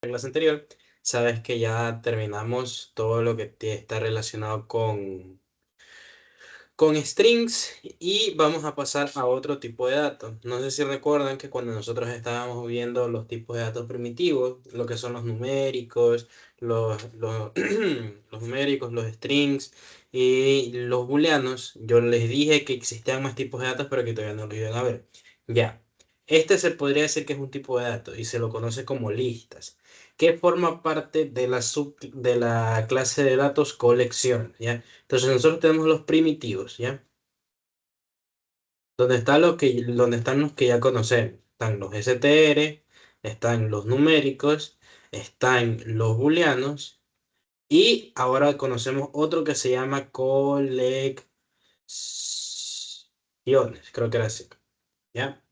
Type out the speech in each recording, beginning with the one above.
clase anterior, sabes que ya terminamos todo lo que está relacionado con strings y vamos a pasar a otro tipo de datos. No sé si recuerdan que cuando nosotros estábamos viendo los tipos de datos primitivos, lo que son los numéricos, los numéricos, los strings y los booleanos, yo les dije que existían más tipos de datos, pero que todavía no lo iban a ver. Ya, este se podría decir que es un tipo de datos y se lo conoce como listas, que forma parte de de la clase de datos colección, ¿ya? Entonces nosotros tenemos los primitivos, ¿ya? Donde están los que ya conocemos. Están los str, están los numéricos, están los booleanos y ahora conocemos otro que se llama colecciones, creo que era así, ¿ya?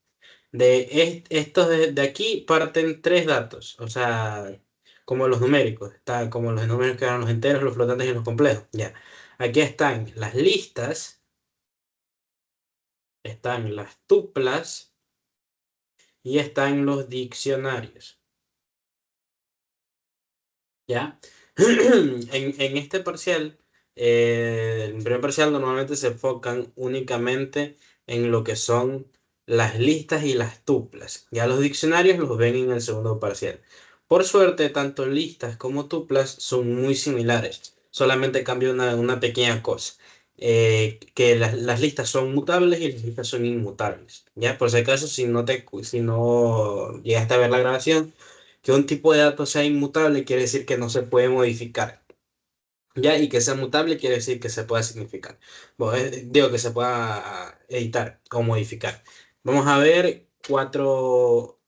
Estos de aquí parten tres datos, o sea, como los numéricos, está como los números que eran los enteros, los flotantes y los complejos, ¿ya? Aquí están las listas, están las tuplas y están los diccionarios, ¿ya? En este parcial, el primer parcial normalmente se enfocan únicamente en lo que son las listas y las tuplas. Ya los diccionarios los ven en el segundo parcial. Por suerte, tanto listas como tuplas son muy similares. Solamente cambia una pequeña cosa. Que las listas son mutables y las listas son inmutables. Ya, por si acaso, si no llegaste a ver la grabación, que un tipo de dato sea inmutable quiere decir que no se puede modificar. Ya, y que sea mutable quiere decir que se pueda significar. Bueno, digo que se pueda editar o modificar. Vamos a ver cuatro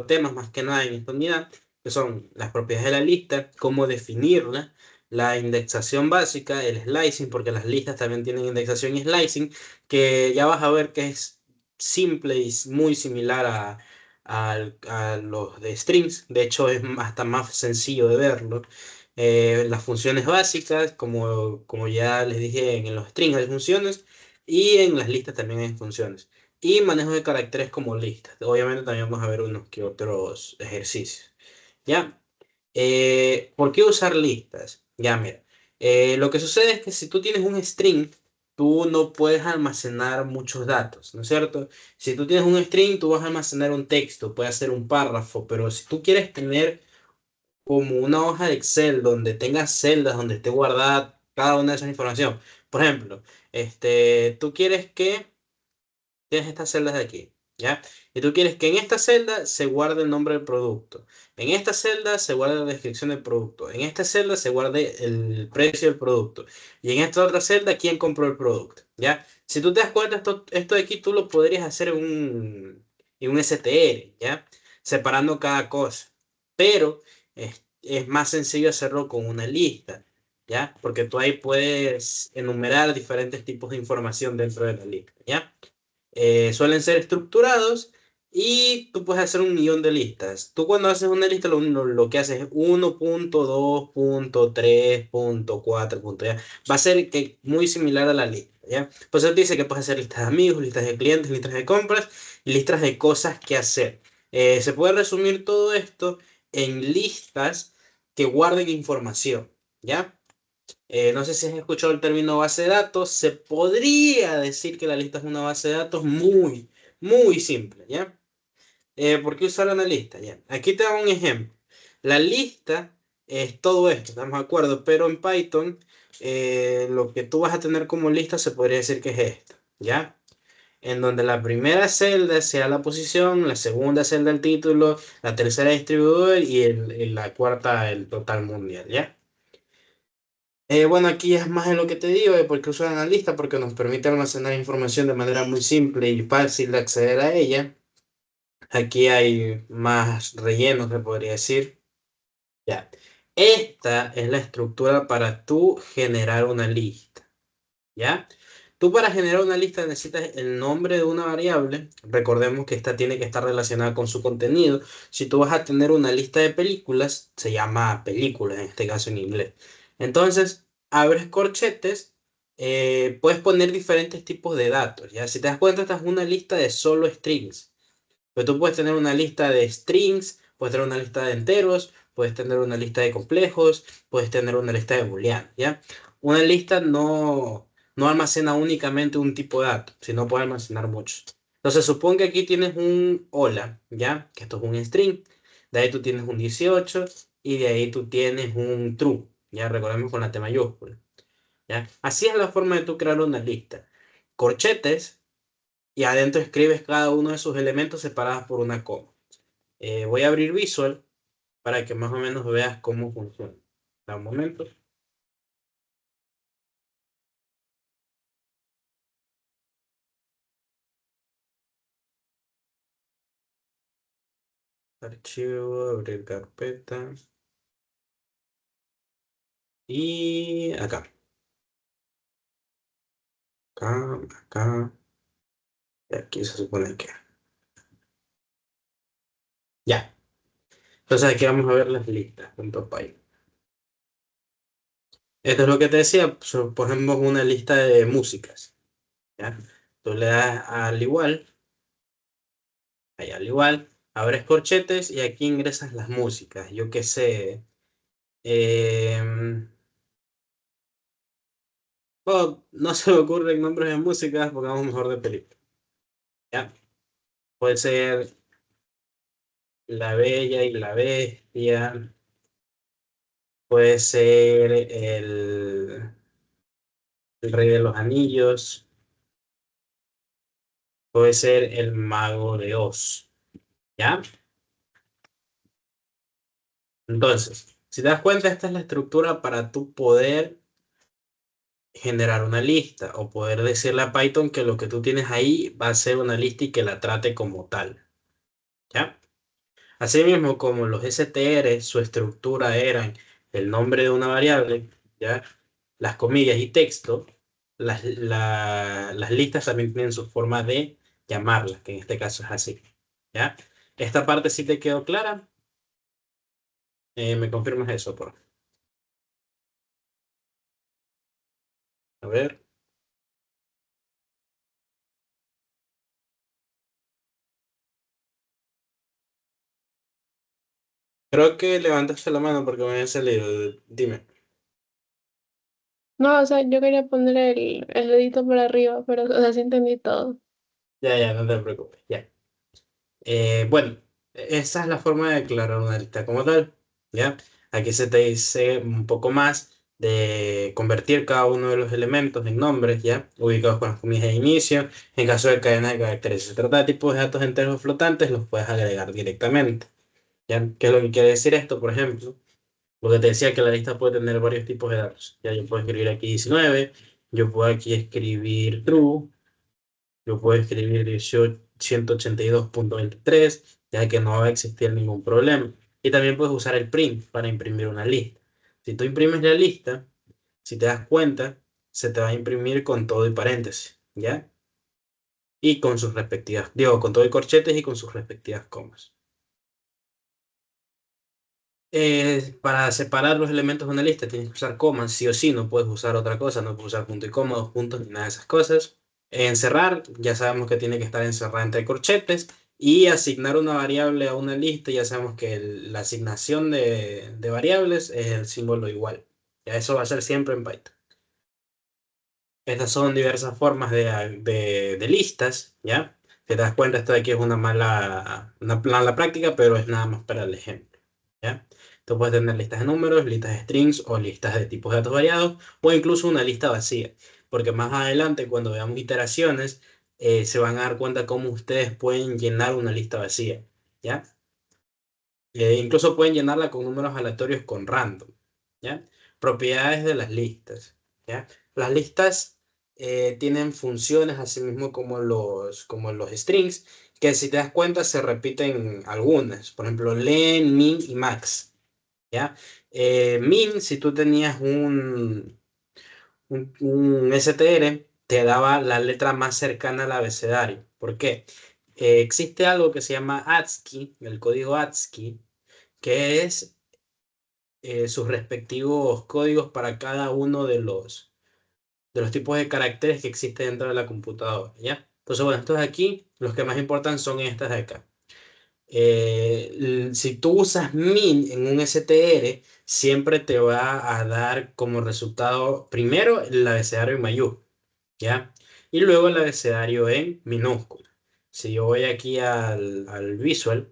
temas más que nada en esta unidad, que son las propiedades de la lista, cómo definirla, la indexación básica, el slicing, porque las listas también tienen indexación y slicing, que ya vas a ver que es simple y muy similar a los de strings. De hecho, es hasta más sencillo de verlo. Las funciones básicas, como ya les dije, en los strings hay funciones y en las listas también hay funciones. Y manejo de caracteres como listas. Obviamente también vamos a ver unos que otros ejercicios. ¿Ya? ¿Por qué usar listas? Ya, mira. Lo que sucede es que si tú tienes un string, tú no puedes almacenar muchos datos, ¿no es cierto? Si tú tienes un string, tú vas a almacenar un texto, puede ser un párrafo, pero si tú quieres tener como una hoja de Excel donde tengas celdas donde esté guardada cada una de esas informaciones. Por ejemplo, tú quieres que tienes estas celdas de aquí, ¿ya? Y tú quieres que en esta celda se guarde el nombre del producto. En esta celda se guarde la descripción del producto. En esta celda se guarde el precio del producto. Y en esta otra celda, quién compró el producto, ¿ya? Si tú te das cuenta, esto de aquí tú lo podrías hacer en un STR, ¿ya? Separando cada cosa. Pero es más sencillo hacerlo con una lista, ¿ya? Porque tú ahí puedes enumerar diferentes tipos de información dentro de la lista, ¿ya? Suelen ser estructurados y tú puedes hacer un millón de listas. Tú cuando haces una lista lo que haces es 1.2.3.4. ¿Ya? Va a ser que muy similar a la lista, ¿ya? Pues él dice que puedes hacer listas de amigos, listas de clientes, listas de compras y listas de cosas que hacer. Se puede resumir todo esto en listas que guarden información, ¿ya? No sé si has escuchado el término base de datos. Se podría decir que la lista es una base de datos muy simple, ¿ya? ¿Por qué usar una lista? Ya. Aquí te hago un ejemplo. La lista es todo esto, estamos de acuerdo, pero en Python lo que tú vas a tener como lista se podría decir que es esto, ¿ya? En donde la primera celda sea la posición, la segunda celda el título, la tercera distribuidor y la cuarta el total mundial, ¿ya? Bueno, aquí es más de lo que te digo, de por qué uso analista, porque nos permite almacenar información de manera muy simple y fácil de acceder a ella. Aquí hay más relleno, se podría decir. Ya. Esta es la estructura para tú generar una lista. ¿Ya? Tú para generar una lista necesitas el nombre de una variable. Recordemos que esta tiene que estar relacionada con su contenido. Si tú vas a tener una lista de películas, se llama películas, en este caso en inglés. Entonces, abres corchetes, puedes poner diferentes tipos de datos. ¿Ya? Si te das cuenta, esta es una lista de solo strings. Pero tú puedes tener una lista de strings, puedes tener una lista de enteros, puedes tener una lista de complejos, puedes tener una lista de booleanos, ¿ya? Una lista no almacena únicamente un tipo de dato, sino puede almacenar muchos. Entonces, supón que aquí tienes un hola, ¿ya? Que esto es un string. De ahí tú tienes un 18 y de ahí tú tienes un true, ¿ya? Recordemos con la T mayúscula, ¿ya? Así es la forma de tú crear una lista. Corchetes y adentro escribes cada uno de sus elementos separados por una coma. Voy a abrir Visual para que más o menos veas cómo funciona. Da un momento. Archivo, abrir carpeta. Y acá. Acá, acá. Y aquí se supone que. Ya. Entonces aquí vamos a ver las listas. Punto py. Esto es lo que te decía. Por ejemplo, una lista de músicas. ¿Ya? Tú le das al igual. Ahí al igual. Abres corchetes y aquí ingresas las músicas. Yo qué sé. Em, oh, no se me ocurren nombres de músicas, pongamos mejor de película. ¿Ya? Puede ser La Bella y la Bestia. Puede ser el Rey de los Anillos. Puede ser el Mago de Oz. ¿Ya? Entonces, si te das cuenta, esta es la estructura para tú poder generar una lista o poder decirle a Python que lo que tú tienes ahí va a ser una lista y que la trate como tal. ¿Ya? Asimismo, como los str, su estructura eran el nombre de una variable, ¿ya? Las comillas y texto, las listas también tienen su forma de llamarlas, que en este caso es así, ¿ya? Esta parte sí te quedó clara. ¿Me confirmas eso, por favor? A ver. Creo que levantaste la mano porque me había salido. Dime. No, o sea, yo quería poner el dedito por arriba, pero, o sea, sí entendí todo. Ya, ya, no te preocupes, ya. Bueno, esa es la forma de declarar una lista como tal, ¿ya? Aquí se te dice un poco más de convertir cada uno de los elementos en nombres, ¿ya? Ubicados con las comillas de inicio. En caso de cadena de caracteres, si se trata de tipos de datos enteros flotantes, los puedes agregar directamente, ¿ya? ¿Qué es lo que quiere decir esto? Por ejemplo, porque te decía que la lista puede tener varios tipos de datos, ¿ya? Yo puedo escribir aquí 19, yo puedo aquí escribir true, yo puedo escribir 182.23, ya que no va a existir ningún problema. Y también puedes usar el print para imprimir una lista. Si tú imprimes la lista, si te das cuenta, se te va a imprimir con todo y paréntesis, ¿ya? Y con sus respectivas, digo, con todo y corchetes y con sus respectivas comas. Para separar los elementos de una lista tienes que usar comas, sí o sí, no puedes usar otra cosa, no puedes usar punto y coma, dos puntos, ni nada de esas cosas. Encerrar, ya sabemos que tiene que estar encerrada entre corchetes. Y asignar una variable a una lista, ya sabemos que la asignación de variables es el símbolo igual. Ya eso va a ser siempre en Python. Estas son diversas formas de listas, ¿ya? Si te das cuenta, esto de aquí es una mala práctica, pero es nada más para el ejemplo, ¿ya? Tú puedes tener listas de números, listas de strings o listas de tipos de datos variados o incluso una lista vacía, porque más adelante cuando veamos iteraciones se van a dar cuenta cómo ustedes pueden llenar una lista vacía, ¿ya? Incluso pueden llenarla con números aleatorios con random, ¿ya? Propiedades de las listas, ¿ya? Las listas tienen funciones, así mismo como los strings, que si te das cuenta se repiten algunas. Por ejemplo, len, min y max, ¿ya? Min, si tú tenías un str, te daba la letra más cercana al abecedario. ¿Por qué? Existe algo que se llama ASCII, el código ASCII, que es sus respectivos códigos para cada uno de los tipos de caracteres que existen dentro de la computadora, ¿ya? Entonces, bueno, estos de aquí, los que más importan son estas de acá. Si tú usas min en un str, siempre te va a dar como resultado primero el abecedario en mayúscula, ¿ya? Y luego el abecedario en minúscula. Si yo voy aquí al visual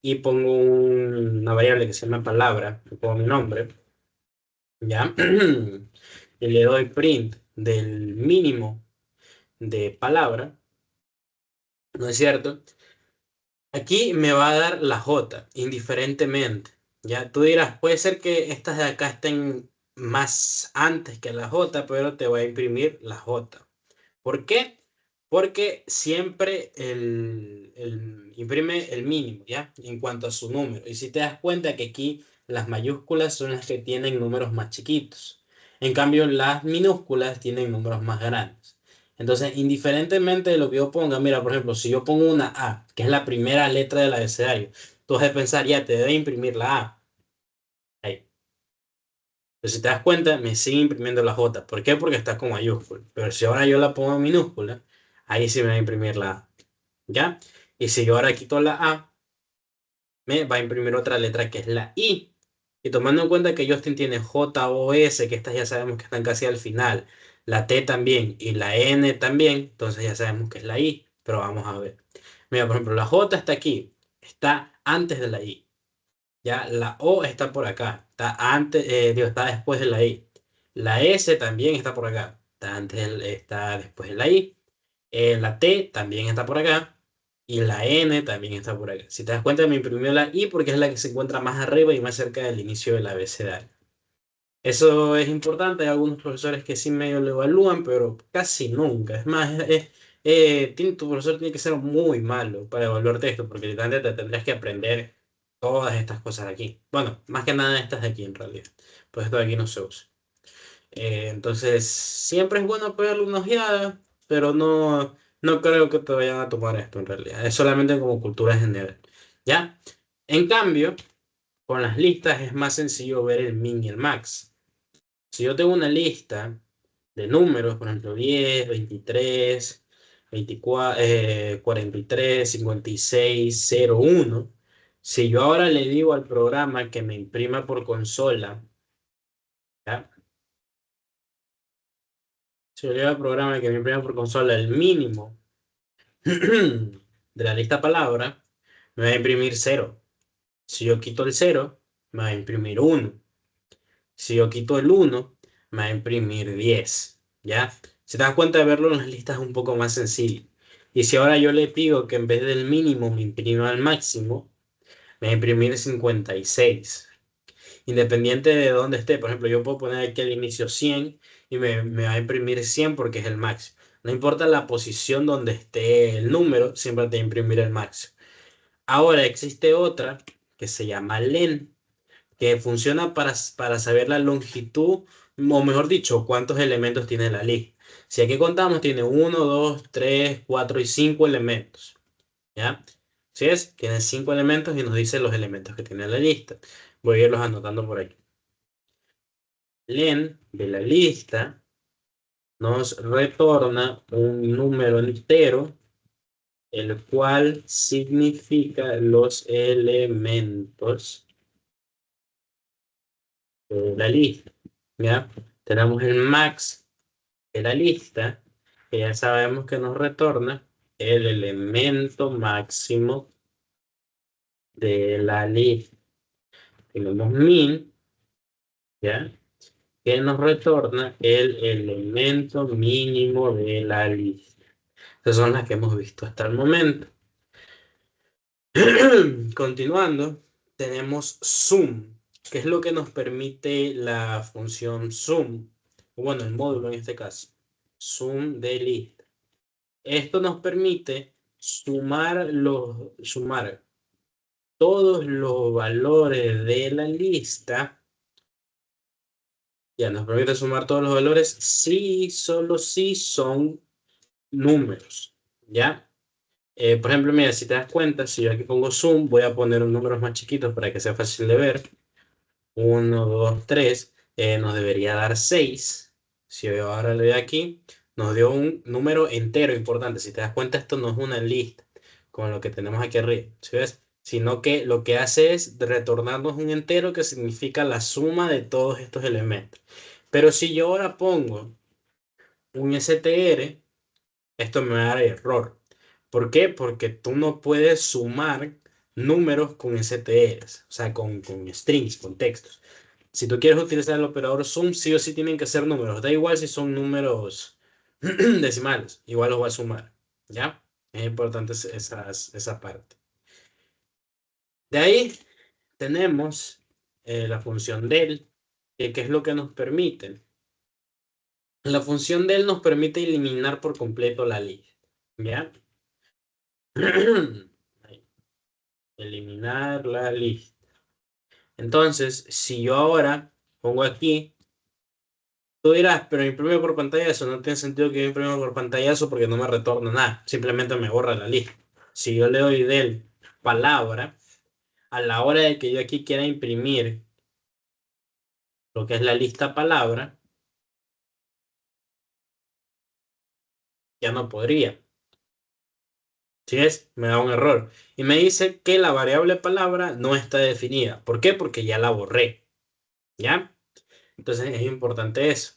y pongo una variable que se llama palabra, le pongo mi nombre, ¿ya? Y le doy print del mínimo de palabra, ¿no es cierto? Aquí me va a dar la J, indiferentemente. Ya tú dirás, puede ser que estas de acá estén más antes que la J, pero te va a imprimir la J. ¿Por qué? Porque siempre imprime el mínimo, ¿ya? En cuanto a su número. Y si te das cuenta que aquí las mayúsculas son las que tienen números más chiquitos. En cambio, las minúsculas tienen números más grandes. Entonces, indiferentemente de lo que yo ponga, mira, por ejemplo, si yo pongo una A, que es la primera letra del abecedario, tú vas a pensar, ya te debe imprimir la A. Ahí. Pero si te das cuenta, me sigue imprimiendo la J. ¿Por qué? Porque está con mayúscula. Pero si ahora yo la pongo en minúscula, ahí sí me va a imprimir la A. ¿Ya? Y si yo ahora quito la A, me va a imprimir otra letra que es la I. Y tomando en cuenta que Justin tiene J o S, que estas ya sabemos que están casi al final, la T también y la N también, entonces ya sabemos que es la I. Pero vamos a ver. Mira, por ejemplo, la J está aquí, está antes de la I. Ya, la O está por acá, está antes, digo, está después de la I. La S también está por acá, está después de la I. La T también está por acá. Y la N también está por acá. Si te das cuenta, me imprimió la I porque es la que se encuentra más arriba y más cerca del inicio del abecedario. Eso es importante. Hay algunos profesores que sí medio lo evalúan, pero casi nunca. Es más, tu profesor tiene que ser muy malo para evaluarte esto, porque literalmente te tendrías que aprender todas estas cosas de aquí. Bueno, más que nada estas de aquí en realidad. Pues esto de aquí no se usa. Entonces, siempre es bueno pegarle una ojeada, pero no creo que te vayan a tomar esto en realidad. Es solamente como cultura general. ¿Ya? En cambio, con las listas es más sencillo ver el min y el max. Si yo tengo una lista de números, por ejemplo, 10, 23, 24, 43, 56, 01, si yo ahora le digo al programa que me imprima por consola, ¿ya? Si yo le digo al programa que me imprima por consola el mínimo de la lista palabra, me va a imprimir 0. Si yo quito el 0, me va a imprimir 1. Si yo quito el 1, me va a imprimir 10. ¿Ya? Si te das cuenta de verlo en las listas es un poco más sencillo. Y si ahora yo le pido que en vez del mínimo me imprima el máximo, me va a imprimir 56. Independiente de dónde esté. Por ejemplo, yo puedo poner aquí al inicio 100 y me va a imprimir 100 porque es el máximo. No importa la posición donde esté el número, siempre te va a imprimir el máximo. Ahora existe otra que se llama len, que funciona para saber la longitud, o mejor dicho, cuántos elementos tiene la lista. Si aquí contamos, tiene uno, 2, 3, 4 y 5 elementos. ¿Ya? Si es, tiene 5 elementos y nos dice los elementos que tiene la lista. Voy a irlos anotando por aquí. Len de la lista nos retorna un número entero, el cual significa los elementos de la lista. ¿Ya? Tenemos el max de la lista, que ya sabemos que nos retorna el elemento máximo de la lista. Tenemos min, ¿ya? Que nos retorna el elemento mínimo de la lista. Esas son las que hemos visto hasta el momento. Continuando, tenemos zoom, que es lo que nos permite la función zoom, bueno, el módulo en este caso, zoom de lista. Esto nos permite sumar todos los valores de la lista. Ya nos permite sumar todos los valores si, solo si son números. ¿Ya? Por ejemplo, mira, si te das cuenta, si yo aquí pongo zoom, voy a poner números más chiquitos para que sea fácil de ver. 1, 2, 3, nos debería dar 6. Si yo ahora le doy aquí, nos dio un número entero importante. Si te das cuenta, esto no es una lista, como lo que tenemos aquí arriba. ¿Sí ves? sino que lo que hace es retornarnos un entero que significa la suma de todos estos elementos. Pero si yo ahora pongo un str, esto me va a dar error. ¿Por qué? Porque tú no puedes sumar números con str's, o sea, con strings, con textos. Si tú quieres utilizar el operador sum, sí o sí tienen que ser números. Da igual si son números decimales, igual los va a sumar. ¿Ya? Es importante esa parte. De ahí tenemos la función del, que es lo que nos permite. La función del nos permite eliminar por completo la lista. ¿Ya? Ahí, eliminar la lista. Entonces, si yo ahora pongo aquí, tú dirás, pero imprime por pantallazo, no tiene sentido que yo imprima por pantallazo porque no me retorna nada, simplemente me borra la lista. Si yo le doy del palabra, a la hora de que yo aquí quiera imprimir lo que es la lista palabra, ya no podría. ¿Sí es? Me da un error. Y me dice que la variable palabra no está definida. ¿Por qué? Porque ya la borré. ¿Ya? Entonces es importante eso.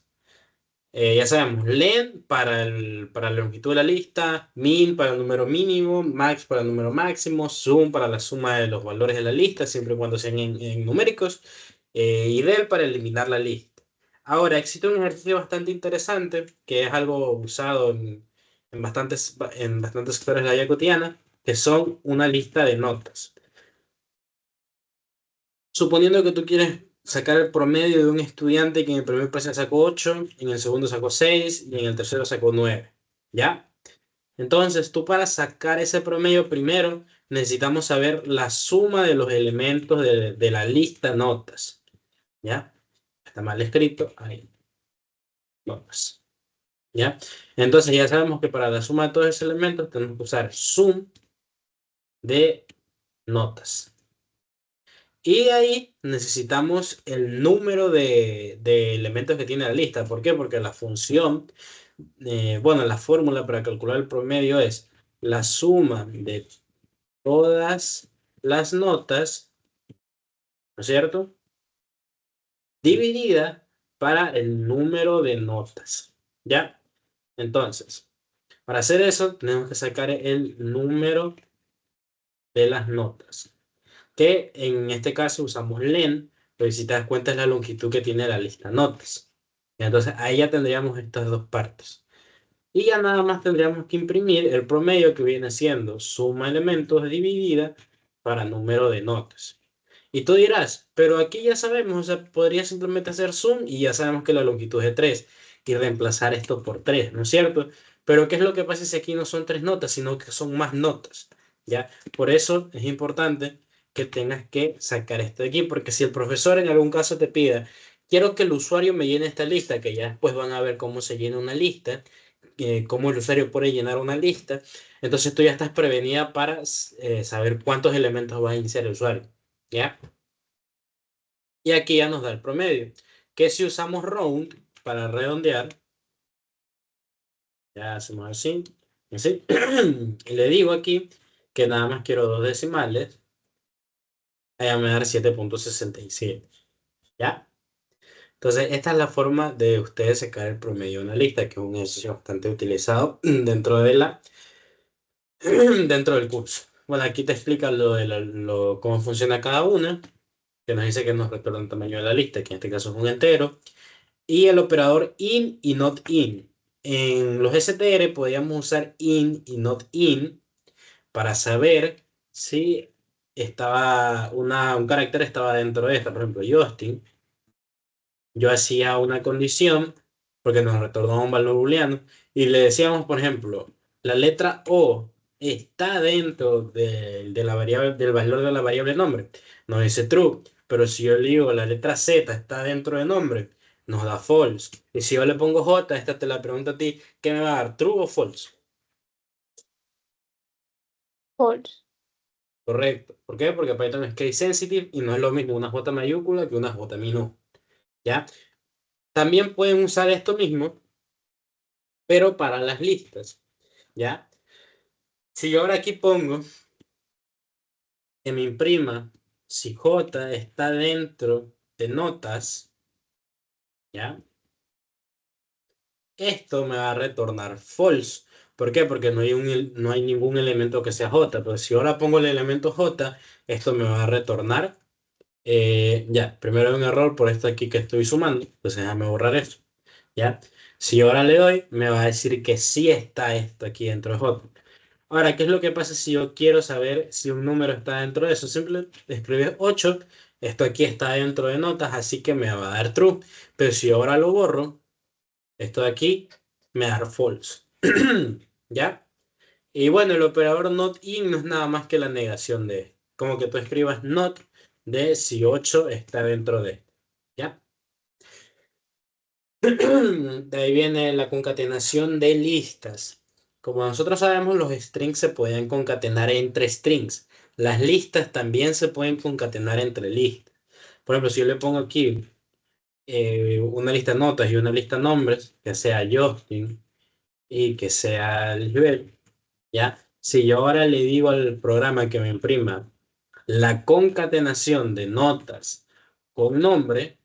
Ya sabemos, len para la longitud de la lista, min para el número mínimo, max para el número máximo, sum para la suma de los valores de la lista, siempre y cuando sean en numéricos, y del para eliminar la lista. Ahora, existe un ejercicio bastante interesante, que es algo usado en bastantes sectores de la vida cotidiana, que son una lista de notas. Suponiendo que tú quieres sacar el promedio de un estudiante que en el primer parcial sacó 8, en el segundo sacó 6 y en el tercero sacó 9, ¿ya? Entonces, tú para sacar ese promedio primero necesitamos saber la suma de los elementos de la lista notas, ¿ya? Está mal escrito, ahí, notas, ¿ya? Entonces ya sabemos que para la suma de todos esos elementos tenemos que usar sum de notas. Y de ahí necesitamos el número de elementos que tiene la lista. ¿Por qué? Porque la función, bueno, la fórmula para calcular el promedio es la suma de todas las notas, ¿no es cierto? Dividida para el número de notas. ¿Ya? Entonces, para hacer eso, tenemos que sacar el número de las notas, que en este caso usamos len, pero si te das cuenta es la longitud que tiene la lista notas. Entonces ahí ya tendríamos estas dos partes. Y ya nada más tendríamos que imprimir el promedio que viene siendo suma elementos dividida para número de notas. Y tú dirás, pero aquí ya sabemos, o sea, podría simplemente hacer sum y ya sabemos que la longitud es de 3 y reemplazar esto por 3, ¿no es cierto? Pero ¿qué es lo que pasa si aquí no son 3 notas, sino que son más notas? ¿Ya? Por eso es importante que tengas que sacar esto de aquí, porque si el profesor en algún caso te pida, quiero que el usuario me llene esta lista, que ya después van a ver cómo se llena una lista, cómo el usuario puede llenar una lista, entonces tú ya estás prevenida para saber cuántos elementos va a iniciar el usuario. ¿Ya? Y aquí ya nos da el promedio. Que si usamos round para redondear, ya hacemos así, así. Y le digo aquí que nada más quiero dos decimales. Allá me da 7,67. ¿Ya? Entonces, esta es la forma de ustedes sacar el promedio de una lista, que es un ejercicio bastante utilizado dentro dentro del curso. Bueno, aquí te explica cómo funciona cada una, que nos dice que nos retorna el tamaño de la lista, que en este caso es un entero. Y el operador in y not in. En los str podíamos usar in y not in para saber si un carácter estaba dentro de esta. Por ejemplo, Justin, yo hacía una condición porque nos retornaba un valor booleano y le decíamos, por ejemplo, la letra O está dentro de la variable, del valor de la variable nombre. Nos dice true, pero si yo le digo la letra Z está dentro de nombre, nos da false. Y si yo le pongo J, esta te la pregunto a ti, ¿qué me va a dar? ¿True o false? False. Correcto. ¿Por qué? Porque Python es case sensitive y no es lo mismo una J mayúscula que una J minúscula. ¿Ya? También pueden usar esto mismo, pero para las listas. ¿Ya? Si yo ahora aquí pongo que me imprima si J está dentro de notas, ¿ya? Esto me va a retornar false. ¿Por qué? Porque no hay ningún elemento que sea J. Pero si ahora pongo el elemento J, esto me va a retornar. Ya, primero hay un error por esto aquí que estoy sumando. Entonces déjame borrar eso. ¿Ya? Si ahora le doy, me va a decir que sí está esto aquí dentro de J. Ahora, ¿qué es lo que pasa si yo quiero saber si un número está dentro de eso? Simplemente escribes 8. Esto aquí está dentro de notas, así que me va a dar true. Pero si ahora lo borro, esto de aquí me da false. ¿Ya? Y bueno, el operador not in no es nada más que la negación de, como que tú escribas not de si 8 está dentro de. ¿Ya? De ahí viene la concatenación de listas. Como nosotros sabemos, los strings se pueden concatenar entre strings. Las listas también se pueden concatenar entre listas. Por ejemplo, si yo le pongo aquí una lista de notas y una lista de nombres, que sea Justin y que sea Lisbeth, ¿ya? Si yo ahora le digo al programa que me imprima la concatenación de notas con nombre,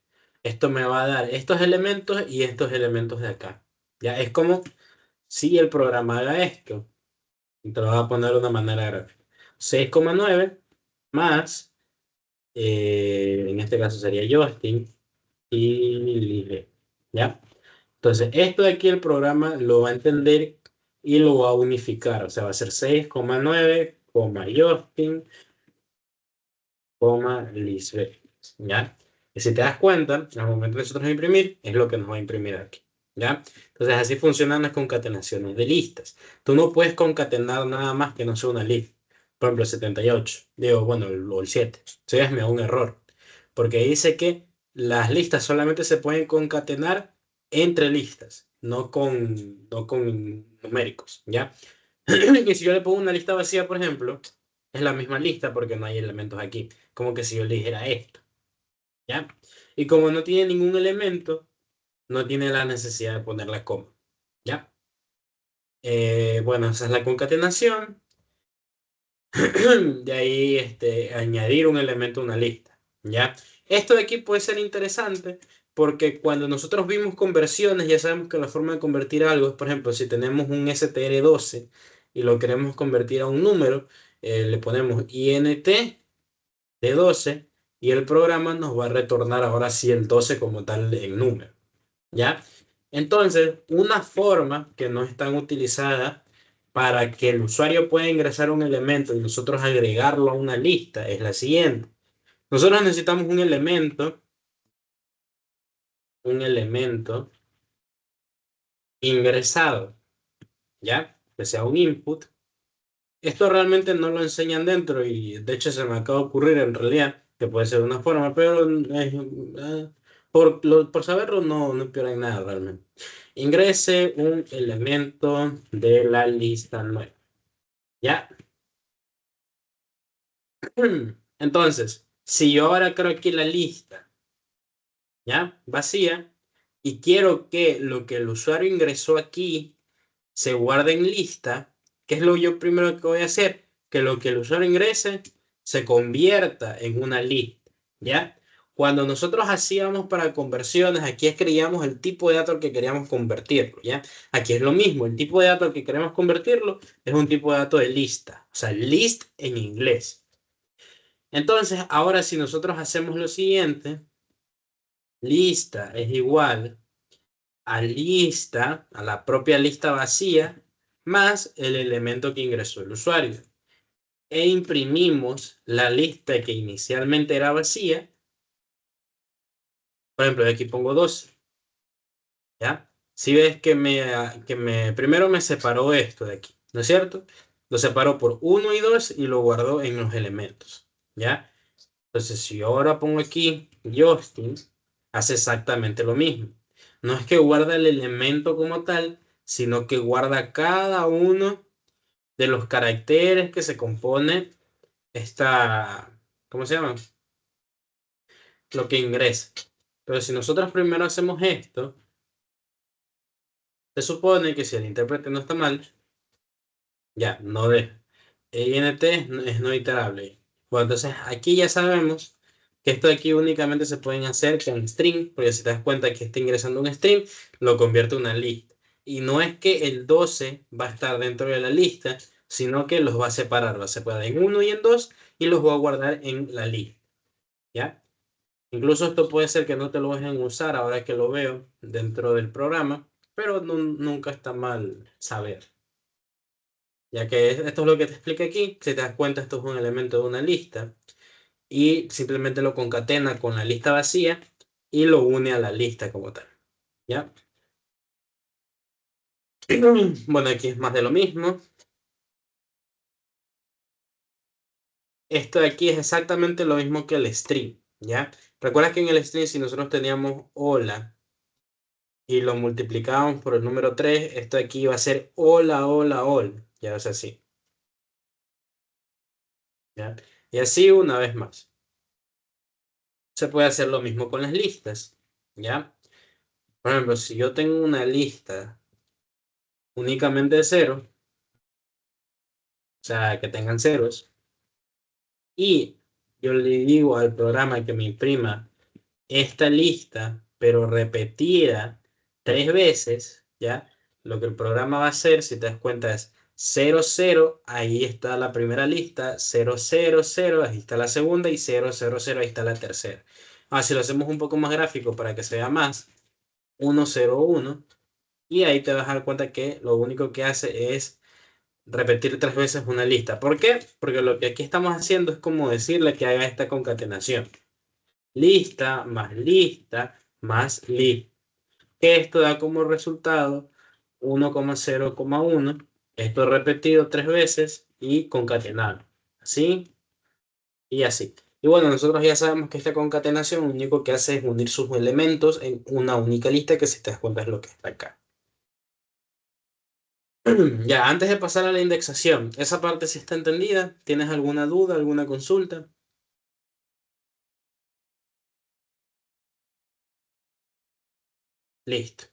esto me va a dar estos elementos y estos elementos de acá. Ya es como si el programa haga esto. Y te lo voy a poner de una manera gráfica. 6,9 más, en este caso sería Justin y Lile. ¿Ya? Entonces, esto de aquí el programa lo va a entender y lo va a unificar. O sea, va a ser 6,9, Justin, Lisbeth, ¿ya? Y si te das cuenta, al momento de nosotros imprimir, es lo que nos va a imprimir aquí, ¿ya? Entonces, así funcionan las concatenaciones de listas. Tú no puedes concatenar nada más que no sea una lista. Por ejemplo, el 78, digo, bueno, o el 7. Se me da un error, porque dice que las listas solamente se pueden concatenar entre listas, no con numéricos, ¿ya? Y si yo le pongo una lista vacía, por ejemplo, es la misma lista porque no hay elementos aquí. Como que si yo le dijera esto, ¿ya? Y como no tiene ningún elemento, no tiene la necesidad de ponerla coma, ¿ya? Bueno, esa es la concatenación. De ahí añadir un elemento a una lista, ¿ya? Esto de aquí puede ser interesante porque cuando nosotros vimos conversiones, ya sabemos que la forma de convertir algo es, por ejemplo, si tenemos un str12 y lo queremos convertir a un número, le ponemos int de 12 y el programa nos va a retornar ahora sí el 12 como tal en número, ¿ya? Entonces, una forma que no es tan utilizada para que el usuario pueda ingresar un elemento y nosotros agregarlo a una lista es la siguiente. Nosotros necesitamos un elemento ingresado, ¿ya? Que sea un input. Esto realmente no lo enseñan dentro y de hecho se me acaba de ocurrir en realidad que puede ser una forma, pero por saberlo no empeora en nada realmente. Ingrese un elemento de la lista nueva. ¿Ya? Entonces, si yo ahora creo aquí la lista, ¿ya? Vacía, y quiero que lo que el usuario ingresó aquí se guarde en lista, ¿qué es lo yo primero que voy a hacer? Que lo que el usuario ingrese se convierta en una lista, ¿ya? Cuando nosotros hacíamos para conversiones, aquí escribíamos el tipo de dato al que queríamos convertirlo, ¿ya? Aquí es lo mismo, el tipo de dato al que queremos convertirlo es un tipo de dato de lista, o sea, list en inglés. Entonces, ahora si nosotros hacemos lo siguiente, lista es igual a lista, a la propia lista vacía, más el elemento que ingresó el usuario. E imprimimos la lista que inicialmente era vacía. Por ejemplo, aquí pongo 12. ¿Ya? Si ves primero me separó esto de aquí, ¿no es cierto? Lo separó por 1 y 2 y lo guardó en los elementos. ¿Ya? Entonces, si yo ahora pongo aquí Justin, hace exactamente lo mismo. No es que guarda el elemento como tal, sino que guarda cada uno de los caracteres que se compone esta, ¿cómo se llama? Lo que ingresa. Pero si nosotros primero hacemos esto, se supone que si el intérprete no está mal, ya, no deja. EINT es no iterable. Bueno, entonces aquí ya sabemos que esto de aquí únicamente se pueden hacer con string, porque si te das cuenta que está ingresando un string, lo convierte en una lista. Y no es que el 12 va a estar dentro de la lista, sino que los va a separar en uno y en dos y los va a guardar en la lista, ¿ya? Incluso esto puede ser que no te lo dejen usar ahora que lo veo dentro del programa, pero nunca está mal saber. Ya que esto es lo que te explica aquí, si te das cuenta, esto es un elemento de una lista y simplemente lo concatena con la lista vacía y lo une a la lista como tal. ¿Ya? Bueno, aquí es más de lo mismo. Esto de aquí es exactamente lo mismo que el string, ¿ya? Recuerda que en el string, si nosotros teníamos hola y lo multiplicábamos por el número 3, esto de aquí va a ser hola, hola, hola. Ya es así, ¿ya? Y así una vez más. Se puede hacer lo mismo con las listas, ¿ya? Por ejemplo, si yo tengo una lista únicamente de cero, o sea, que tengan ceros, y yo le digo al programa que me imprima esta lista, pero repetida 3 veces, ¿ya? Lo que el programa va a hacer, si te das cuenta, es 0, 0, ahí está la primera lista, 0, 0, 0, ahí está la segunda, y 0, 0, 0, ahí está la tercera. Ahora, si lo hacemos un poco más gráfico para que se vea más, 1, 0, 1, y ahí te vas a dar cuenta que lo único que hace es repetir 3 veces una lista. ¿Por qué? Porque lo que aquí estamos haciendo es como decirle que haga esta concatenación. Lista más lista más lista. Esto da como resultado 1,0,1. Esto repetido 3 veces y concatenado. Así y así. Y bueno, nosotros ya sabemos que esta concatenación lo único que hace es unir sus elementos en una única lista que si te das cuenta es lo que está acá. Ya, antes de pasar a la indexación, ¿esa parte sí está entendida? ¿Tienes alguna duda, alguna consulta? Listo.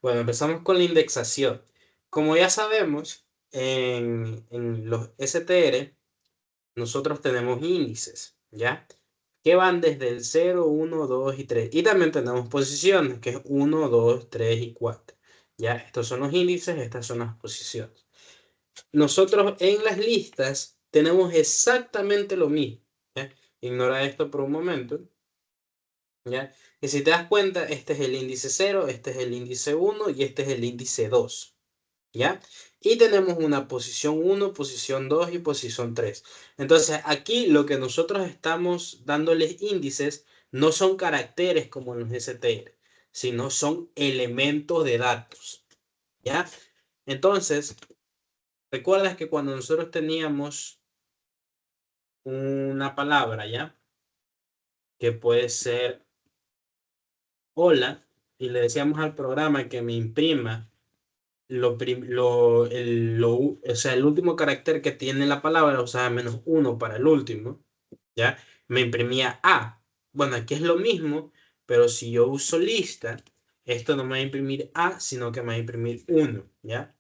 Bueno, empezamos con la indexación. Como ya sabemos, en los STR nosotros tenemos índices, ¿ya? Que van desde el 0, 1, 2 y 3. Y también tenemos posiciones, que es 1, 2, 3 y 4. ¿Ya? Estos son los índices, estas son las posiciones. Nosotros en las listas tenemos exactamente lo mismo, ¿ya? Ignora esto por un momento, ¿ya? Y si te das cuenta, este es el índice 0, este es el índice 1 y este es el índice 2, ¿ya? Y tenemos una posición 1, posición 2 y posición 3. Entonces, aquí lo que nosotros estamos dándoles índices no son caracteres como en los STR, sino son elementos de datos, ¿ya? Entonces, recuerdas que cuando nosotros teníamos una palabra, ¿ya? Que puede ser hola, y le decíamos al programa que me imprima o sea, el último carácter que tiene la palabra, o sea, -1 para el último, ¿ya? Me imprimía A. Bueno, aquí es lo mismo, pero si yo uso lista, esto no me va a imprimir A, sino que me va a imprimir 1, ¿ya?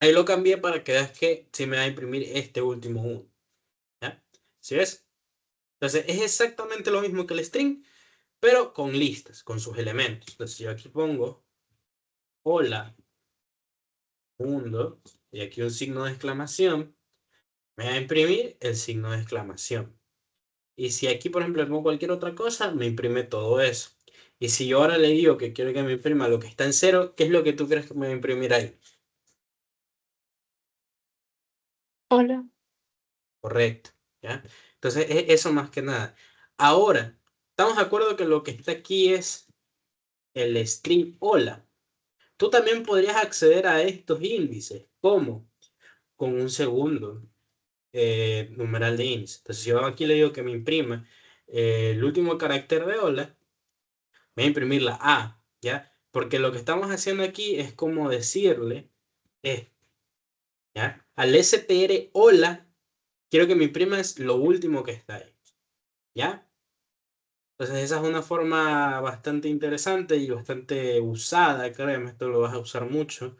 Ahí lo cambié para que veas que sí me va a imprimir este último 1, ¿ya? ¿Sí ves? Entonces, es exactamente lo mismo que el string, pero con listas, con sus elementos. Entonces, yo aquí pongo hola, mundo, y aquí un signo de exclamación, me va a imprimir el signo de exclamación. Y si aquí, por ejemplo, le pongo cualquier otra cosa, me imprime todo eso. Y si yo ahora le digo que quiero que me imprima lo que está en cero, ¿qué es lo que tú crees que me va a imprimir ahí? Hola. Correcto, ¿ya? Entonces, eso más que nada. Ahora, ¿estamos de acuerdo que lo que está aquí es el string hola? Tú también podrías acceder a estos índices. ¿Cómo? Con un segundo numeral de índice. Entonces, si yo aquí le digo que me imprima el último carácter de hola, me va a imprimir la A, ¿ya? Porque lo que estamos haciendo aquí es como decirle, eh, ¿ya? Al str hola, quiero que me imprimas lo último que está ahí, ¿ya? Entonces esa es una forma bastante interesante y bastante usada, créeme, esto lo vas a usar mucho,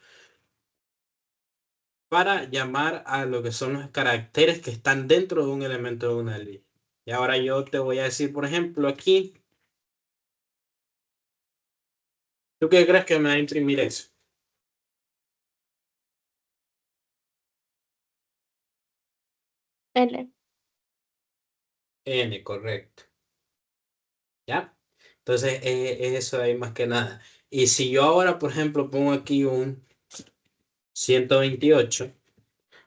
para llamar a lo que son los caracteres que están dentro de un elemento de una lista. Y ahora yo te voy a decir, por ejemplo, aquí, ¿tú qué crees que me va a imprimir eso? L. N, correcto. ¿Ya? Entonces, eso ahí más que nada. Y si yo ahora, por ejemplo, pongo aquí un 128,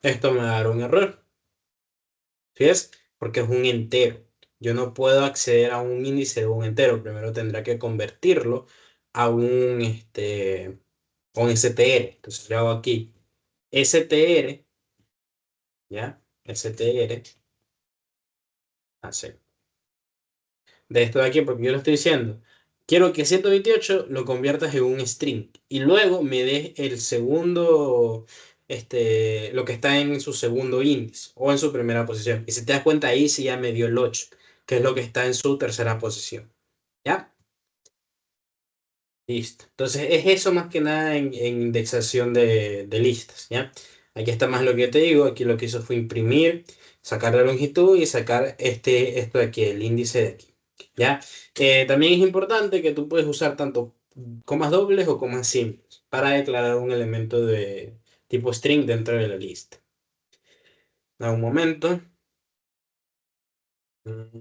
esto me va a dar un error. ¿Sí es? Porque es un entero. Yo no puedo acceder a un índice de un entero. Primero tendrá que convertirlo a un str. Entonces yo hago aquí str, ¿ya? Str, así. De esto de aquí, porque yo lo estoy diciendo. Quiero que 128 lo conviertas en un string y luego me des el segundo, lo que está en su segundo índice o en su primera posición. Y si te das cuenta ahí, sí ya me dio el 8, que es lo que está en su tercera posición. ¿Ya? Listo. Entonces es eso más que nada en indexación de listas, ¿ya? Aquí está más lo que yo te digo. Aquí lo que hizo fue imprimir, sacar la longitud y sacar esto de aquí, el índice de aquí, ¿ya? También es importante que tú puedes usar tanto comas dobles o comas simples para declarar un elemento de tipo string dentro de la lista. A un momento. Mm.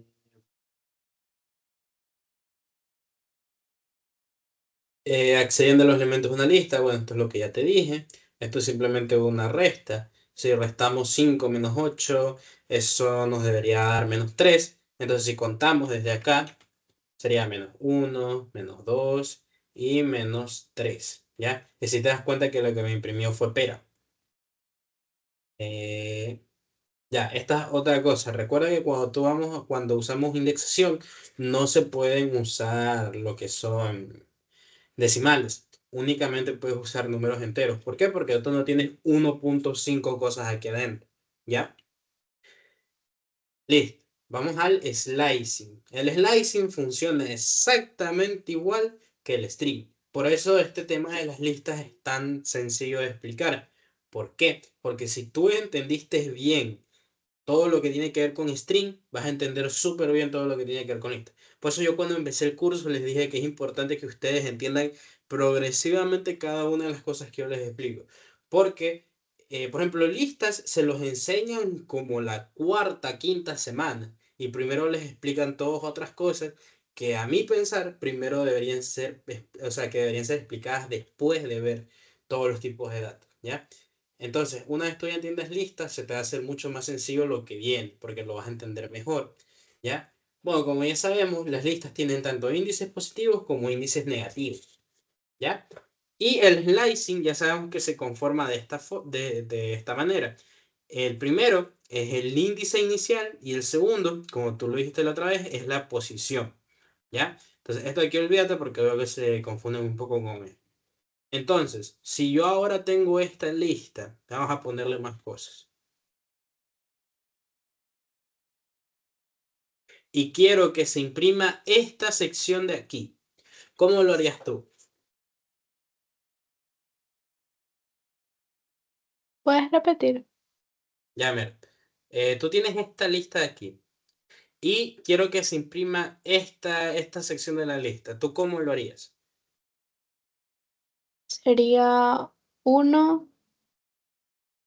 Accediendo a los elementos de una lista, bueno, esto es lo que ya te dije. Esto es simplemente una resta. Si restamos 5 menos 8, eso nos debería dar menos 3. Entonces, si contamos desde acá, sería menos 1, menos 2 y menos 3. ¿Ya? Y si te das cuenta que lo que me imprimió fue pera. Eh, ya, esta es otra cosa. Recuerda que cuando usamos indexación, no se pueden usar lo que son decimales. Únicamente puedes usar números enteros. ¿Por qué? Porque tú no tienes 1.5 cosas aquí adentro. ¿Ya? Listo. Vamos al slicing. El slicing funciona exactamente igual que el string. Por eso este tema de las listas es tan sencillo de explicar. ¿Por qué? Porque si tú entendiste bien todo lo que tiene que ver con string, vas a entender súper bien todo lo que tiene que ver con lista. Por eso yo cuando empecé el curso les dije que es importante que ustedes entiendan progresivamente cada una de las cosas que yo les explico. Porque, por ejemplo, listas se los enseñan como la cuarta, quinta semana. Y primero les explican todas otras cosas que a mi pensar primero deberían ser, o sea, que deberían ser explicadas después de ver todos los tipos de datos, ¿ya? Entonces, una vez tú ya entiendes listas, se te va a hacer mucho más sencillo lo que viene, porque lo vas a entender mejor, ¿ya? Bueno, como ya sabemos, las listas tienen tanto índices positivos como índices negativos, ¿ya? Y el slicing ya sabemos que se conforma de esta manera. El primero es el índice inicial y el segundo, como tú lo dijiste la otra vez, es la posición, ¿ya? Entonces, esto hay que olvídate porque veo que se confunden un poco con esto. Entonces, si yo ahora tengo esta lista, vamos a ponerle más cosas. Y quiero que se imprima esta sección de aquí. ¿Cómo lo harías tú? ¿Puedes repetir? Ya, mira. Tú tienes esta lista de aquí. Y quiero que se imprima esta sección de la lista. ¿Tú cómo lo harías? Sería 1,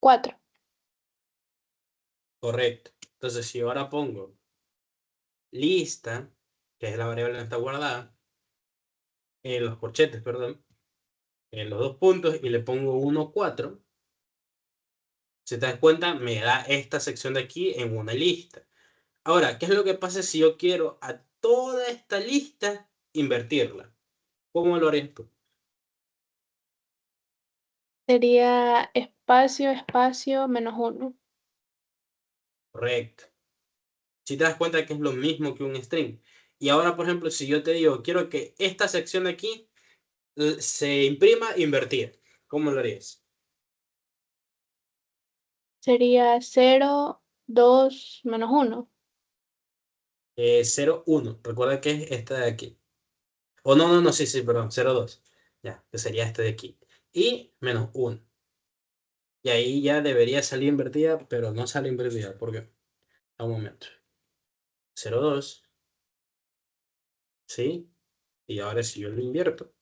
4. Correcto. Entonces, si yo ahora pongo lista, que es la variable que está guardada, en los corchetes, perdón, en los dos puntos, y le pongo 1, 4. Si te das cuenta, me da esta sección de aquí en una lista. Ahora, ¿qué es lo que pasa si yo quiero a toda esta lista invertirla? ¿Cómo lo harías tú? Sería espacio, espacio, menos 1. Correcto. Si te das cuenta que es lo mismo que un string. Y ahora, por ejemplo, si yo te digo, quiero que esta sección de aquí se imprima invertida, ¿cómo lo harías? Sería 0, 2, menos 1. 0, 1. Recuerda que es esta de aquí. O no, no, no, sí, sí, perdón, 0, 2. Ya, que sería este de aquí. Y menos 1. Y ahí ya debería salir invertida, pero no sale invertida. ¿Por qué? A un momento. 0,2. ¿Sí? Y ahora si yo lo invierto.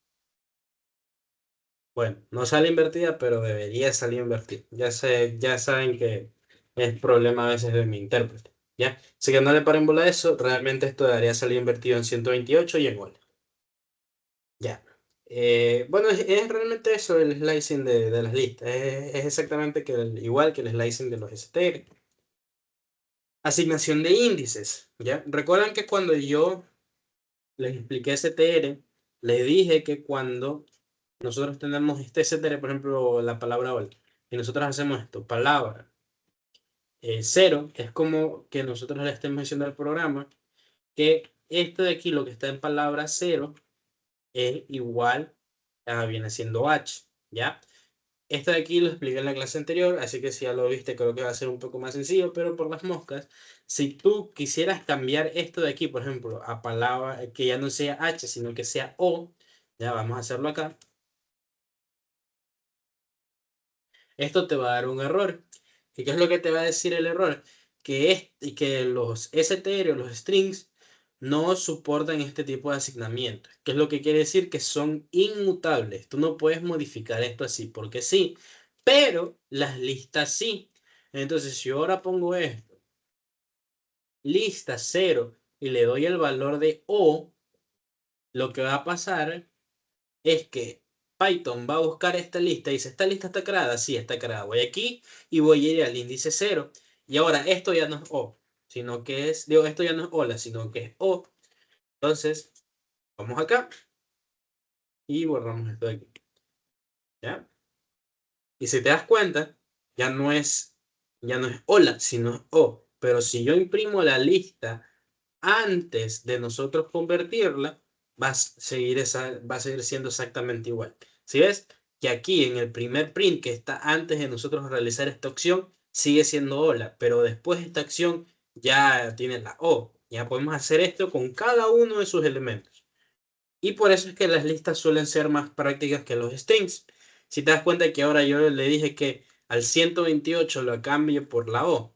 Bueno, no sale invertida, pero debería salir invertida. Ya saben que es problema a veces de mi intérprete. ¿Ya? Así que no le paren bola a eso. Realmente esto debería salir invertido en 128 y en gol. Ya. Bueno, es realmente eso el slicing de las listas. Es exactamente igual que el slicing de los STR. Asignación de índices. ¿Ya? Recuerdan que cuando yo les expliqué STR, les dije que cuando nosotros tenemos este STR, por ejemplo, la palabra hola, y nosotros hacemos esto, palabra cero, es como que nosotros le estemos diciendo al programa que esto de aquí, lo que está en palabra cero, es igual viene siendo H, ¿ya? Esto de aquí lo expliqué en la clase anterior, así que si ya lo viste, creo que va a ser un poco más sencillo, pero por las moscas, si tú quisieras cambiar esto de aquí, por ejemplo, a palabra que ya no sea H, sino que sea O, ya vamos a hacerlo acá. Esto te va a dar un error. ¿Y qué es lo que te va a decir el error? Que los str o los strings no soportan este tipo de asignamiento. ¿Qué es lo que quiere decir? Que son inmutables. Tú no puedes modificar esto así porque sí, pero las listas sí. Entonces, si yo ahora pongo esto, lista 0, y le doy el valor de O, lo que va a pasar es que Python va a buscar esta lista y dice, ¿esta lista está creada? Sí, está creada. Voy aquí y voy a ir al índice 0. Y ahora esto ya no es O, sino que es, digo, esto ya no es hola, sino que es O. Entonces, vamos acá y borramos esto de aquí. ¿Ya? Y si te das cuenta, ya no es hola, sino es O. Pero si yo imprimo la lista antes de nosotros convertirla, va a seguir siendo exactamente igual. Si ves que aquí en el primer print que está antes de nosotros realizar esta opción, sigue siendo hola, pero después de esta acción ya tiene la O. Ya podemos hacer esto con cada uno de sus elementos. Y por eso es que las listas suelen ser más prácticas que los strings. Si te das cuenta que ahora yo le dije que al 128 lo cambie por la O,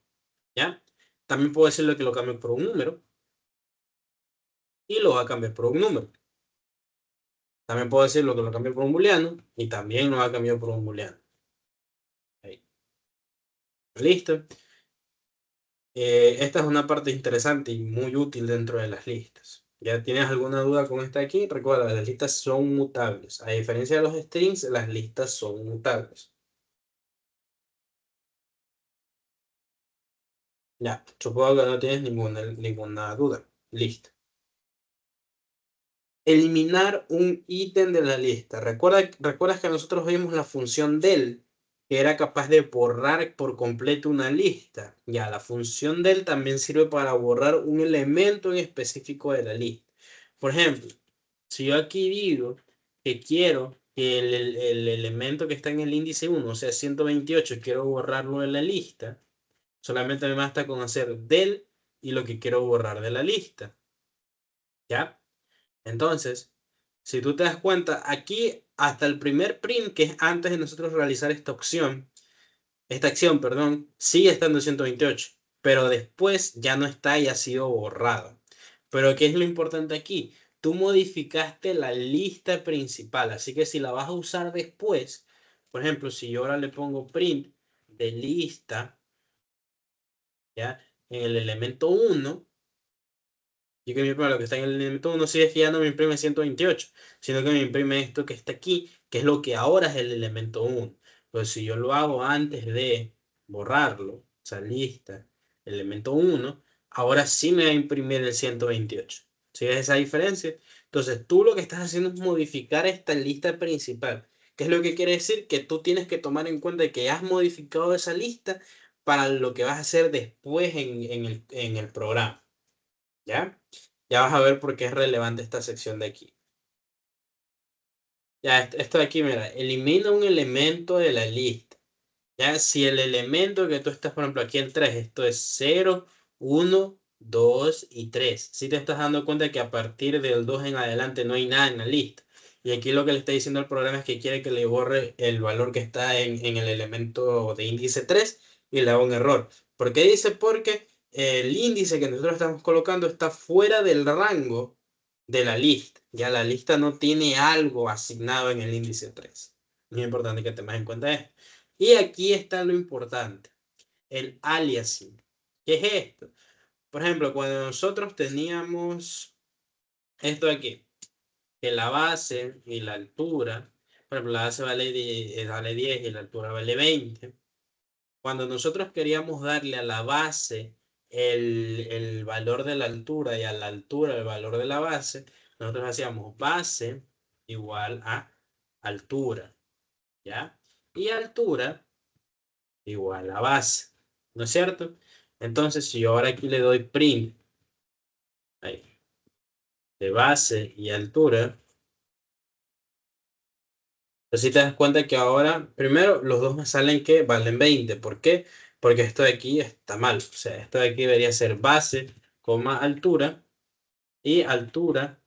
¿ya? También puedo decirle que lo cambie por un número y lo va a cambiar por un número. También puedo decirlo que lo cambie por un booleano y también lo va a cambiar por un booleano. Ahí. Listo. Esta es una parte interesante y muy útil dentro de las listas. ¿Ya tienes alguna duda con esta aquí? Recuerda, las listas son mutables. A diferencia de los strings, las listas son mutables. Ya, supongo que no tienes ninguna duda. Listo. Eliminar un ítem de la lista. ¿Recuerdas que nosotros vimos la función del, que era capaz de borrar por completo una lista? Ya, la función del también sirve para borrar un elemento en específico de la lista. Por ejemplo, si yo aquí digo que quiero que el elemento que está en el índice 1, o sea, 128, quiero borrarlo de la lista, solamente me basta con hacer del y lo que quiero borrar de la lista. ¿Ya? Entonces, si tú te das cuenta, aquí hasta el primer print, que es antes de nosotros realizar esta acción, perdón, sigue estando en 128, pero después ya no está y ha sido borrado. Pero ¿qué es lo importante aquí? Tú modificaste la lista principal, así que si la vas a usar después, por ejemplo, si yo ahora le pongo print de lista, ¿ya? En el elemento 1, y que me imprime lo que está en el elemento 1, si es que ya no me imprime 128, sino que me imprime esto que está aquí, que es lo que ahora es el elemento 1. Pues si yo lo hago antes de borrarlo, o sea, lista, elemento 1, ahora sí me va a imprimir el 128. ¿Sí ves esa diferencia? Entonces tú lo que estás haciendo es modificar esta lista principal. ¿Qué es lo que quiere decir? Que tú tienes que tomar en cuenta que has modificado esa lista para lo que vas a hacer después en el programa. ¿Ya? Ya vas a ver por qué es relevante esta sección de aquí. Ya, esto de aquí, mira, elimina un elemento de la lista. Ya, si el elemento que tú estás, por ejemplo, aquí el 3, esto es 0, 1, 2 y 3. Si te estás dando cuenta que a partir del 2 en adelante no hay nada en la lista. Y aquí lo que le está diciendo el programa es que quiere que le borre el valor que está en el elemento de índice 3 y le haga un error. ¿Por qué dice? Porque el índice que nosotros estamos colocando está fuera del rango de la lista. Ya la lista no tiene algo asignado en el índice 3. Muy importante que tengas en cuenta esto. Y aquí está lo importante, el aliasing. ¿Qué es esto? Por ejemplo, cuando nosotros teníamos esto aquí, que la base y la altura, por ejemplo, la base vale 10 y la altura vale 20. Cuando nosotros queríamos darle a la base el valor de la altura y a la altura el valor de la base, nosotros hacíamos base igual a altura, ¿ya? Y altura igual a base, ¿no es cierto? Entonces, si yo ahora aquí le doy print ahí, de base y altura, pues si te das cuenta que ahora, primero, los dos me salen que valen 20. ¿Por qué? Porque esto de aquí está mal. O sea, esto de aquí debería ser base, coma altura y altura,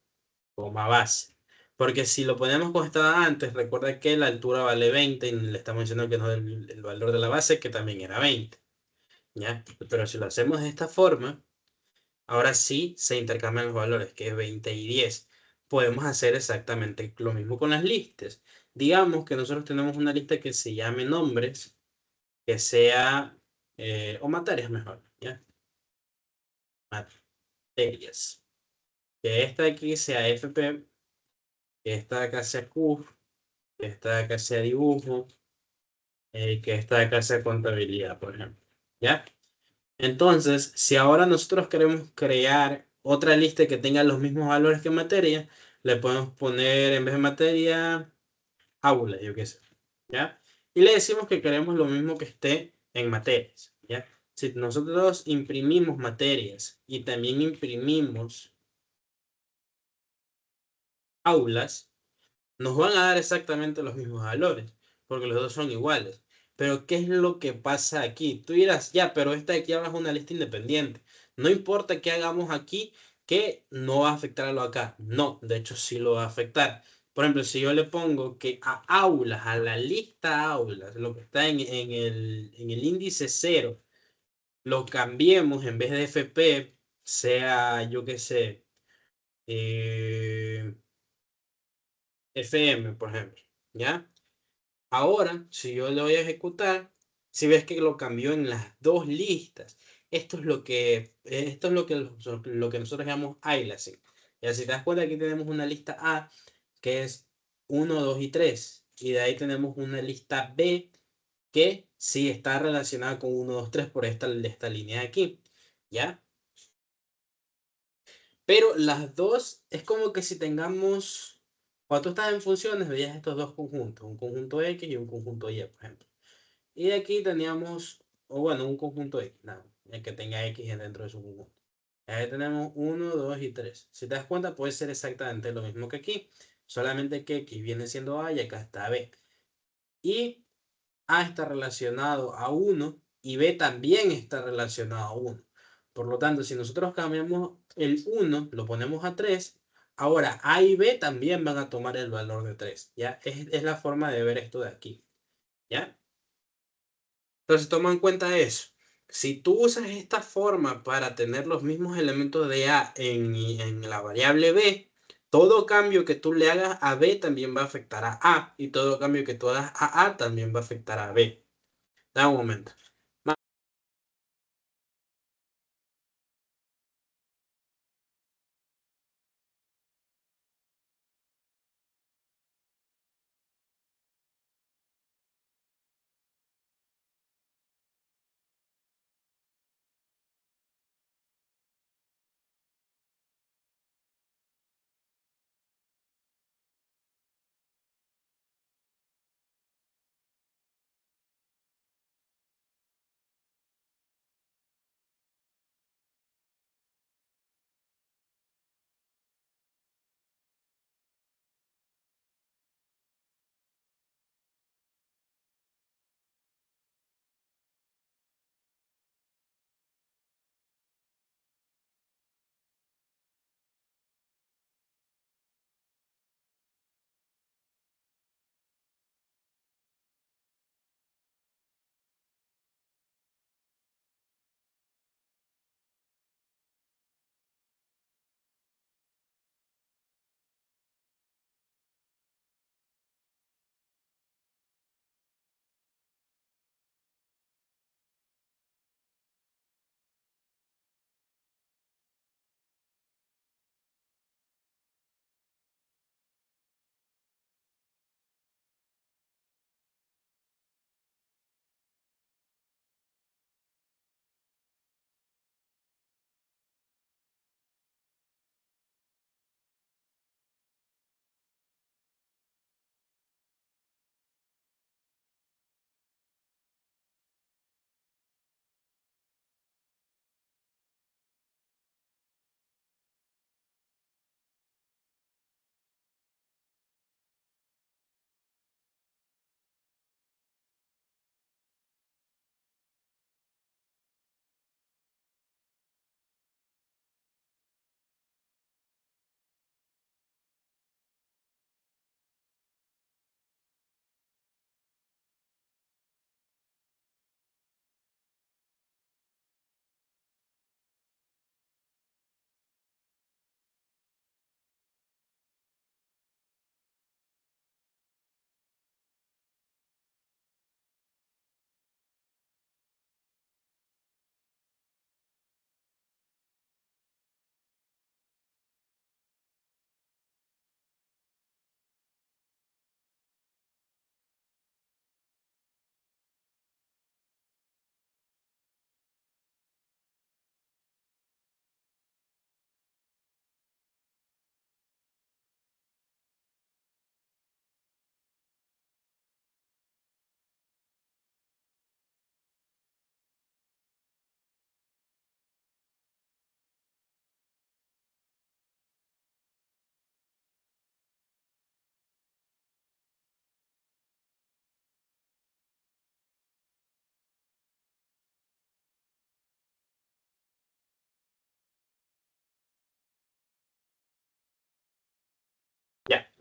coma base. Porque si lo ponemos como estaba antes, recuerda que la altura vale 20 y le estamos diciendo que no es el valor de la base, que también era 20. ¿Ya? Pero si lo hacemos de esta forma, ahora sí se intercambian los valores, que es 20 y 10. Podemos hacer exactamente lo mismo con las listas. Digamos que nosotros tenemos una lista que se llame nombres, que sea, o materias mejor, ¿ya? Materias. Que esta de aquí sea FP, que esta de acá sea Q, que esta de acá sea dibujo, que esta de acá sea contabilidad, por ejemplo. ¿Ya? Entonces, si ahora nosotros queremos crear otra lista que tenga los mismos valores que materia, le podemos poner en vez de materia, aula, yo qué sé, ¿ya? Y le decimos que queremos lo mismo que esté en materias, ¿ya? Si nosotros imprimimos materias y también imprimimos aulas, nos van a dar exactamente los mismos valores, porque los dos son iguales. Pero, ¿qué es lo que pasa aquí? Tú dirás, ya, pero esta de aquí abajo es una lista independiente. No importa qué hagamos aquí, que no va a afectar a lo acá. No, de hecho sí lo va a afectar. Por ejemplo, si yo le pongo que a aulas, a la lista aulas, lo que está en el índice 0, lo cambiemos en vez de FP, sea, yo qué sé, eh, FM, por ejemplo, ¿ya? Ahora, si yo lo voy a ejecutar, si ves que lo cambió en las dos listas, esto es lo que nosotros llamamos aliasing. Ya si te das cuenta, aquí tenemos una lista A que es 1, 2 y 3. Y de ahí tenemos una lista B que sí está relacionada con 1, 2, 3 por esta línea de aquí. ¿Ya? Pero las dos es como que si tengamos, cuando tú estás en funciones, veías estos dos conjuntos, un conjunto X y un conjunto Y, por ejemplo. Y aquí teníamos, o bueno, un conjunto X, nada, el que tenga X dentro de su conjunto. Ahí tenemos uno, 2 y 3. Si te das cuenta, puede ser exactamente lo mismo que aquí, solamente que X viene siendo A y acá está B. Y A está relacionado a 1 y B también está relacionado a 1. Por lo tanto, si nosotros cambiamos el 1, lo ponemos a 3, ahora A y B también van a tomar el valor de 3. ¿Ya? Es la forma de ver esto de aquí. ¿Ya? Entonces toma en cuenta eso. Si tú usas esta forma para tener los mismos elementos de A en la variable B, todo cambio que tú le hagas a B también va a afectar a A. Y todo cambio que tú hagas a A también va a afectar a B. Da un momento.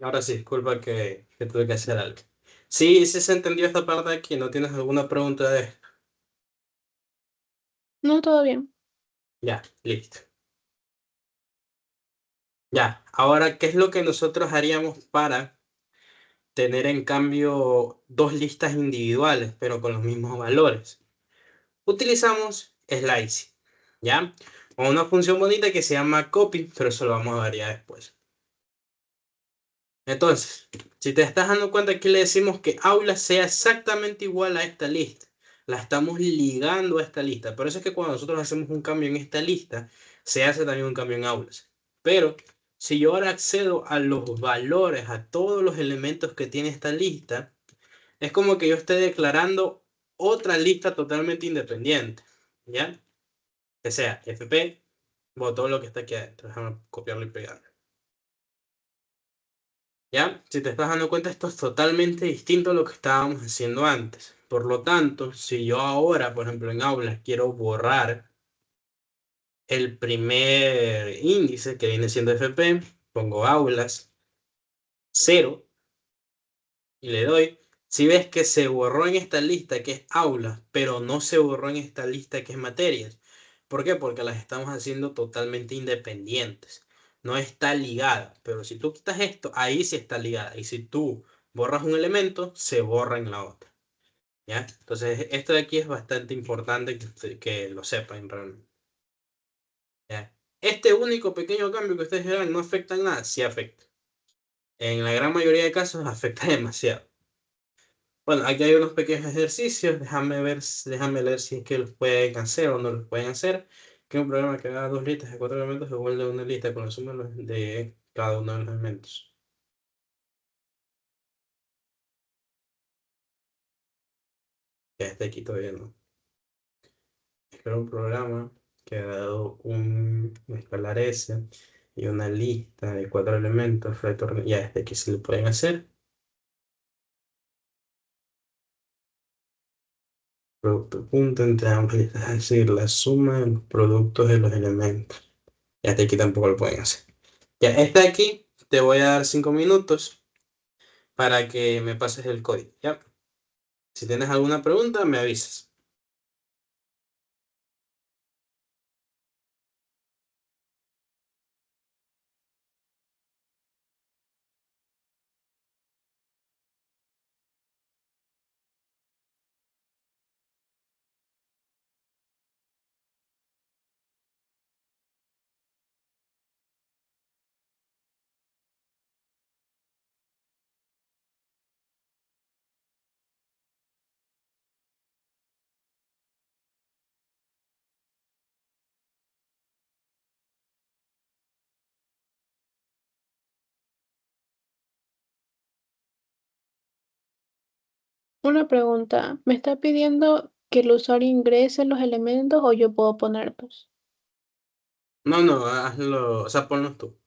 Ahora sí, disculpa que tuve que hacer algo. Sí, sí se entendió esta parte aquí. ¿No tienes alguna pregunta de esto? No, todo bien. Ya, listo. Ya, ahora, ¿qué es lo que nosotros haríamos para tener en cambio dos listas individuales, pero con los mismos valores? Utilizamos slicing, ¿ya? O una función bonita que se llama copy, pero eso lo vamos a ver ya después. Entonces, si te estás dando cuenta, aquí le decimos que aula sea exactamente igual a esta lista. La estamos ligando a esta lista. Por eso es que cuando nosotros hacemos un cambio en esta lista, se hace también un cambio en aulas. Pero si yo ahora accedo a los valores, a todos los elementos que tiene esta lista, es como que yo esté declarando otra lista totalmente independiente. ¿Ya? Que sea FP, o todo lo que está aquí adentro. Déjame copiarlo y pegarlo. ¿Ya? Si te estás dando cuenta, esto es totalmente distinto a lo que estábamos haciendo antes. Por lo tanto, si yo ahora, por ejemplo, en aulas quiero borrar el primer índice que viene siendo FP, pongo aulas 0 y le doy. Si ves que se borró en esta lista que es aulas, pero no se borró en esta lista que es materias. ¿Por qué? Porque las estamos haciendo totalmente independientes. No está ligada. Pero si tú quitas esto, ahí sí está ligada. Y si tú borras un elemento, se borra en la otra. ¿Ya? Entonces, esto de aquí es bastante importante que lo sepan realmente. ¿Ya? Este único pequeño cambio que ustedes verán no afecta en nada, sí afecta. En la gran mayoría de casos afecta demasiado. Bueno, aquí hay unos pequeños ejercicios. Déjame ver, déjame leer si es que los pueden hacer o no los pueden hacer. Que es un programa que haga dos listas de cuatro elementos que vuelve una lista con la suma de cada uno de los elementos. Ya este aquí todavía no. Espero un programa que ha dado un escalar S y una lista de cuatro elementos. Ya este aquí sí lo pueden hacer. Producto punto entre ambas listas, es decir, la suma de los productos de los elementos. Ya este aquí tampoco lo pueden hacer. Ya, este de aquí te voy a dar 5 minutos para que me pases el código, ¿ya? Si tienes alguna pregunta, me avisas. Una pregunta. ¿Me está pidiendo que el usuario ingrese los elementos o yo puedo ponerlos? No, no, hazlo, o sea, ponlos tú.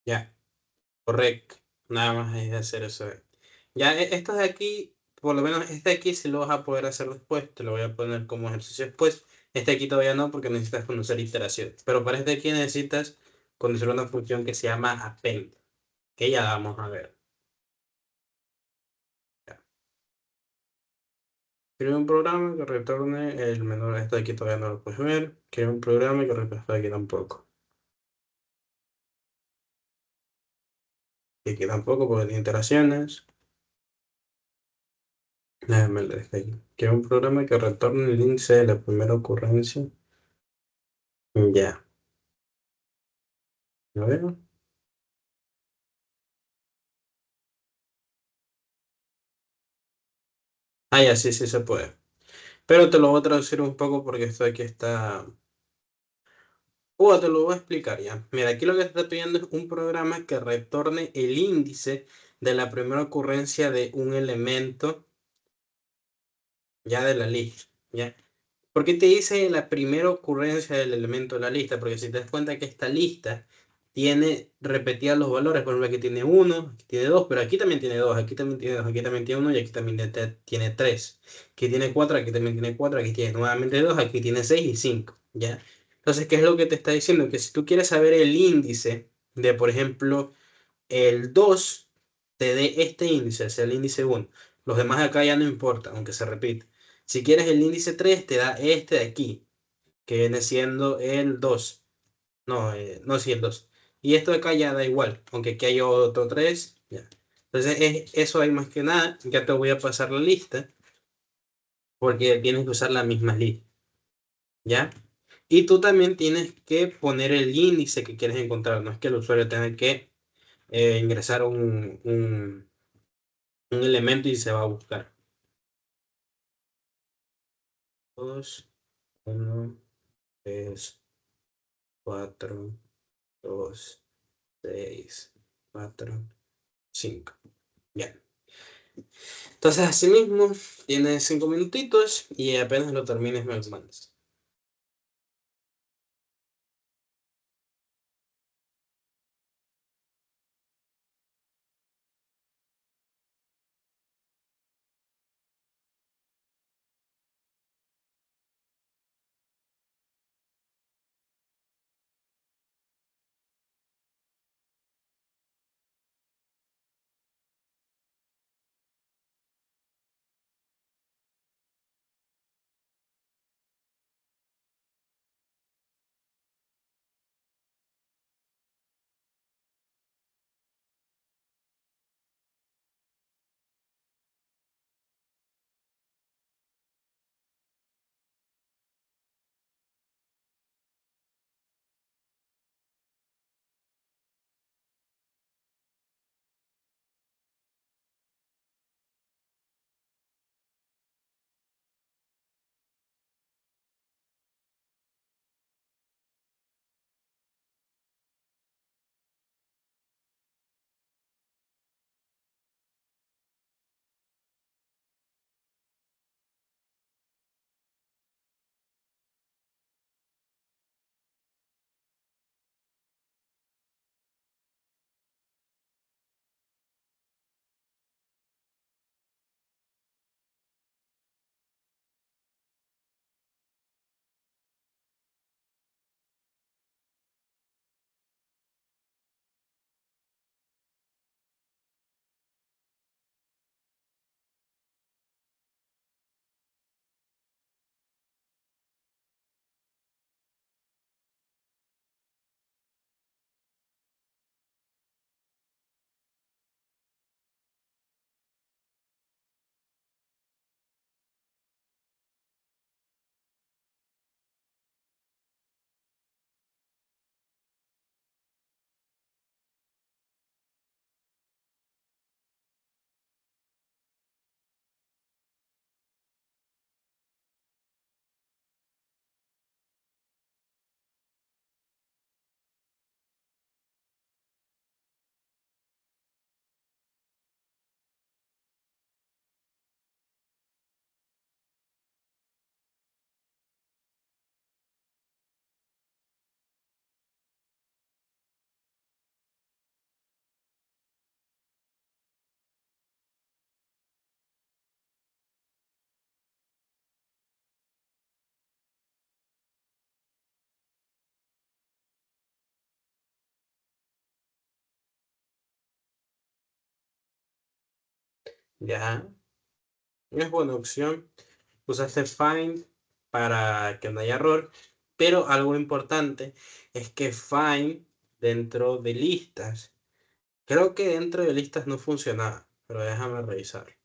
Ya, correcto. Nada más es de hacer eso. Ya, estos de aquí, por lo menos este de aquí sí lo vas a poder hacer después. Te lo voy a poner como ejercicio después. Este de aquí todavía no, porque necesitas conocer iteraciones. Pero para este de aquí necesitas conocer una función que se llama append, que ya vamos a ver. Ya. Crea un programa que retorne el menor. Este de aquí todavía no lo puedes ver. Crea un programa que retorne aquí tampoco. Y aquí tampoco porque tiene iteraciones. Déjame leer esto aquí. Que un programa que retorne el índice de la primera ocurrencia. Ya. A ver. Ah, ya, sí, sí se puede. Pero te lo voy a traducir un poco porque esto aquí está... te lo voy a explicar ya. Mira, aquí lo que te está pidiendo es un programa que retorne el índice de la primera ocurrencia de un elemento ya de la lista. ¿Ya? ¿Por qué te dice la primera ocurrencia del elemento de la lista? Porque si te das cuenta que esta lista tiene repetidos los valores, por ejemplo, aquí tiene uno, aquí tiene 2, pero aquí también tiene 2, aquí también tiene 2, aquí también tiene uno y aquí también tiene 3. Aquí tiene 4, aquí también tiene 4, aquí tiene nuevamente 2, aquí tiene 6 y 5, ¿ya? Entonces, ¿qué es lo que te está diciendo? Que si tú quieres saber el índice de, por ejemplo, el 2 te dé este índice, o sea, el índice uno. Los demás acá ya no importa, aunque se repite. Si quieres el índice 3 te da este de aquí, que viene siendo el 2. No, no, sí, el 2. Y esto de acá ya da igual, aunque aquí hay otro 3. Ya. Entonces, eso hay más que nada. Ya te voy a pasar la lista, porque tienes que usar la misma lista, ¿ya? Y tú también tienes que poner el índice que quieres encontrar. No es que el usuario tenga que ingresar un elemento y se va a buscar. 2, 1, 3, 4, 2, 6, 4, 5. Bien. Entonces, así mismo, tienes 5 minutitos y apenas lo termines me lo mandas. Ya, es buena opción. Usaste find para que no haya error, pero algo importante es que find dentro de listas Creo que dentro de listas no funcionaba, pero déjame revisar.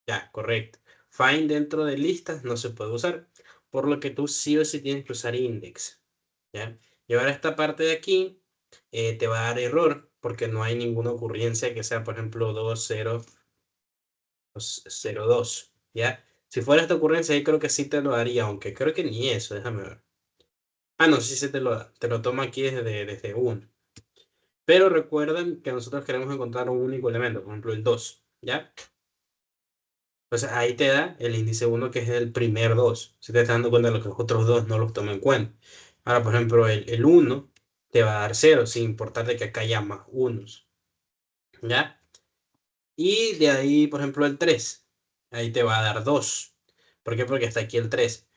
Ya, correcto. Find dentro de listas no se puede usar, por lo que tú sí o sí tienes que usar index. ¿Ya? Y ahora esta parte de aquí te va a dar error porque no hay ninguna ocurrencia que sea, por ejemplo, 2002. ¿Ya? Si fuera esta ocurrencia, yo creo que sí te lo daría, aunque creo que ni eso, déjame ver. Ah, no, sí se te lo da. Te lo toma aquí desde 1. Pero recuerden que nosotros queremos encontrar un único elemento, por ejemplo, el 2. ¿Ya? Entonces ahí te da el índice 1 que es el primer 2. Si te estás dando cuenta de que los otros dos no los toma en cuenta. Ahora, por ejemplo, el 1 te va a dar 0 sin importar de que acá haya más unos. ¿Ya? Y de ahí, por ejemplo, el 3. Ahí te va a dar 2. ¿Por qué? Porque está aquí el 3.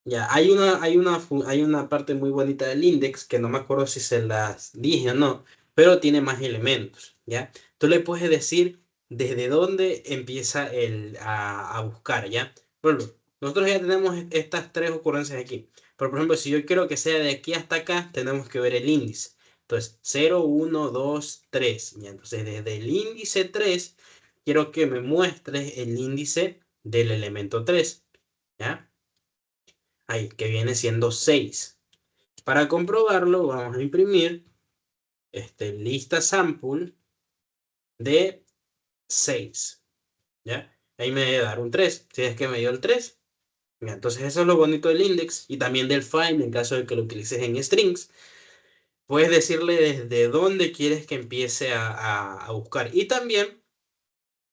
Ya, hay una parte muy bonita del index que no me acuerdo si se las dije o no, pero tiene más elementos, ¿ya? Tú le puedes decir desde dónde empieza a buscar, ¿ya? Bueno, nosotros ya tenemos estas tres ocurrencias aquí, pero por ejemplo, si yo quiero que sea de aquí hasta acá, tenemos que ver el índice. Entonces, 0, 1, 2, 3, ¿ya? Entonces, desde el índice 3 quiero que me muestres el índice del elemento 3, ¿ya? Ahí, que viene siendo 6. Para comprobarlo, vamos a imprimir lista sample de 6. ¿Ya? Ahí me debe dar un 3. Si es que me dio el 3. Ya, entonces eso es lo bonito del index y también del find en caso de que lo utilices en strings. Puedes decirle desde dónde quieres que empiece a buscar y también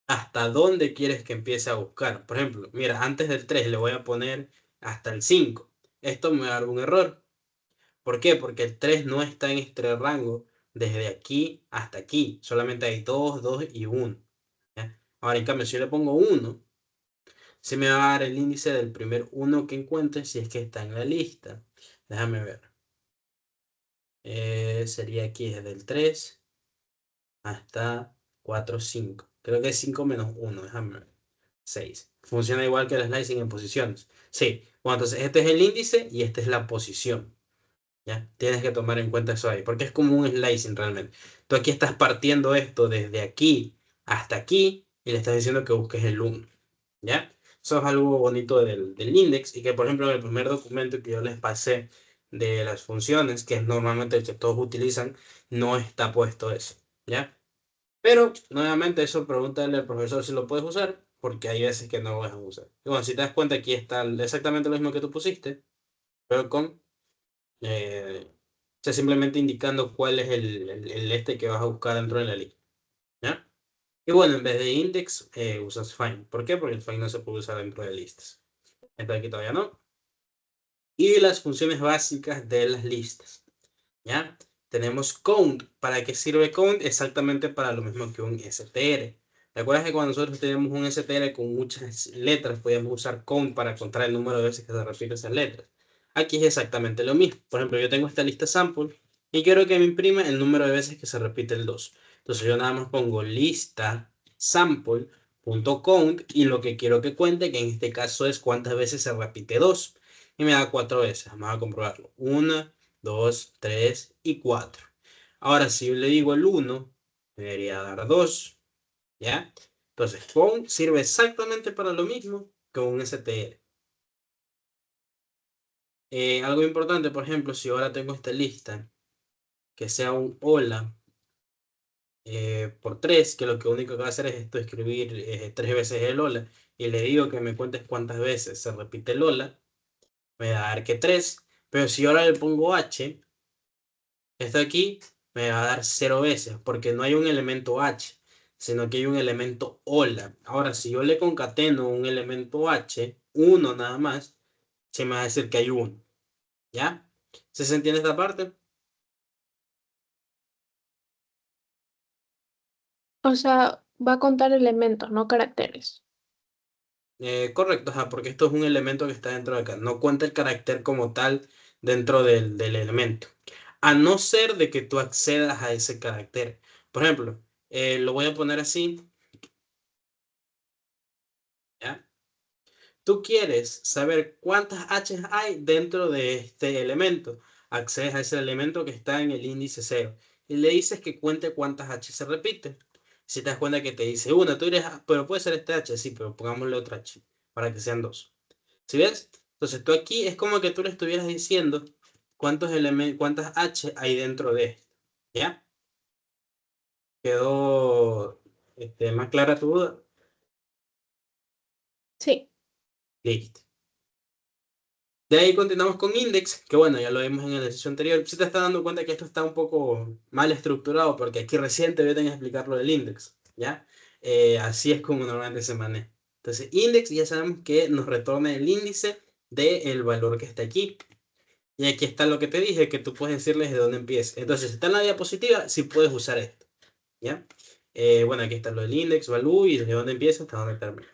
hasta dónde quieres que empiece a buscar. Por ejemplo, mira, antes del 3 le voy a poner hasta el 5. Esto me va a dar un error. ¿Por qué? Porque el 3 no está en este rango desde aquí hasta aquí. Solamente hay 2, 2 y 1. ¿Ya? Ahora, en cambio, si yo le pongo 1, se me va a dar el índice del primer 1 que encuentre si es que está en la lista. Déjame ver. Sería aquí desde el 3 hasta 4, 5. Creo que es 5 menos 1. Déjame ver. 6. Funciona igual que el slicing en posiciones. Sí. Bueno, entonces este es el índice y esta es la posición. ¿Ya? Tienes que tomar en cuenta eso ahí, porque es como un slicing realmente. Tú aquí estás partiendo esto desde aquí hasta aquí y le estás diciendo que busques el 1. ¿Ya? Eso es algo bonito del index y que, por ejemplo, en el primer documento que yo les pasé de las funciones, que es normalmente el que todos utilizan, no está puesto eso. ¿Ya? Pero, nuevamente, eso pregúntale al profesor si lo puedes usar, porque hay veces que no lo vas a usar. Y bueno, si te das cuenta, aquí está exactamente lo mismo que tú pusiste, pero con o sea, simplemente indicando cuál es el que vas a buscar dentro de la lista. ¿Ya? Y bueno, en vez de index, usas find. ¿Por qué? Porque el find no se puede usar dentro de listas. Esto aquí todavía no. Y las funciones básicas de las listas. ¿Ya? Tenemos count. ¿Para qué sirve count? Exactamente para lo mismo que un str. ¿Recuerdas que cuando nosotros tenemos un str con muchas letras, podíamos usar count para contar el número de veces que se repiten esas letras? Aquí es exactamente lo mismo. Por ejemplo, yo tengo esta lista sample y quiero que me imprima el número de veces que se repite el 2. Entonces yo nada más pongo lista sample.count y lo que quiero que cuente, que en este caso es cuántas veces se repite 2. Y me da 4 veces. Vamos a comprobarlo. 1, 2, 3 y 4. Ahora, si yo le digo el 1, me debería dar 2. ¿Ya? Entonces, count sirve exactamente para lo mismo que un str. Algo importante, por ejemplo, si ahora tengo esta lista, que sea un hola por 3, que lo que único que va a hacer es esto, escribir 3 veces el hola, y le digo que me cuentes cuántas veces se repite el hola, me va a dar que 3, pero si ahora le pongo h, esto aquí me va a dar 0 veces, porque no hay un elemento h, sino que hay un elemento hola. Ahora, si yo le concateno un elemento h, uno nada más, se me va a decir que hay uno. ¿Ya? ¿Se entiende esta parte? O sea, va a contar elementos, no caracteres. Correcto, ajá, porque esto es un elemento que está dentro de acá. No cuenta el carácter como tal dentro del elemento. A no ser de que tú accedas a ese carácter. Por ejemplo, lo voy a poner así. ¿Ya? Tú quieres saber cuántas H hay dentro de este elemento. Accedes a ese elemento que está en el índice 0. y le dices que cuente cuántas H se repiten. Si te das cuenta que te dice una, tú dices, "Ah, pero puede ser este H, sí, pero pongámosle otra H, para que sean dos". ¿Sí ves? Entonces tú aquí es como que tú le estuvieras diciendo cuántas H hay dentro de esto. ¿Ya? ¿Quedó más clara tu duda? Sí, Listo. De ahí continuamos con index, que bueno, ya lo vimos en el ejercicio anterior. Si te estás dando cuenta que esto está un poco mal estructurado, porque aquí recién te voy a explicar lo del index, ¿ya? Así es como normalmente se maneja. Entonces, index ya sabemos que nos retorna el índice del valor que está aquí. Y aquí está lo que te dije, que tú puedes decirles de dónde empieza. Entonces, si está en la diapositiva, sí puedes usar esto, ¿ya? Bueno, aquí está lo del index, value, y desde dónde empieza hasta dónde termina.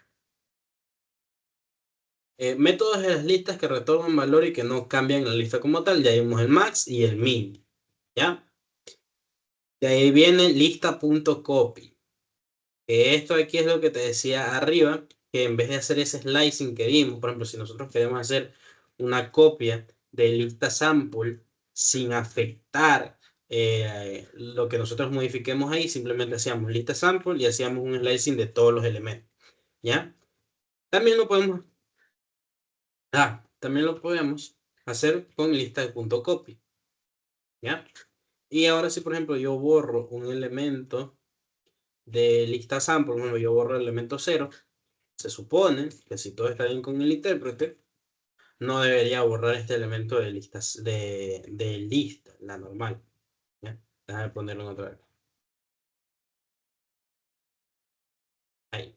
Métodos de las listas que retornan valor y que no cambian la lista como tal. Ya vimos el max y el min. ¿Ya? De ahí viene lista.copy. Que esto aquí es lo que te decía arriba, que en vez de hacer ese slicing que vimos, por ejemplo, si nosotros queremos hacer una copia de lista sample sin afectar lo que nosotros modifiquemos ahí, simplemente hacíamos lista sample y hacíamos un slicing de todos los elementos. ¿Ya? También lo podemos también lo podemos hacer con lista.copy, ¿ya? Y ahora si, por ejemplo, yo borro un elemento de lista sample, por ejemplo, yo borro el elemento 0, se supone que si todo está bien con el intérprete, no debería borrar este elemento de listas de lista, la normal, ¿ya? Déjame ponerlo otra vez. Ahí.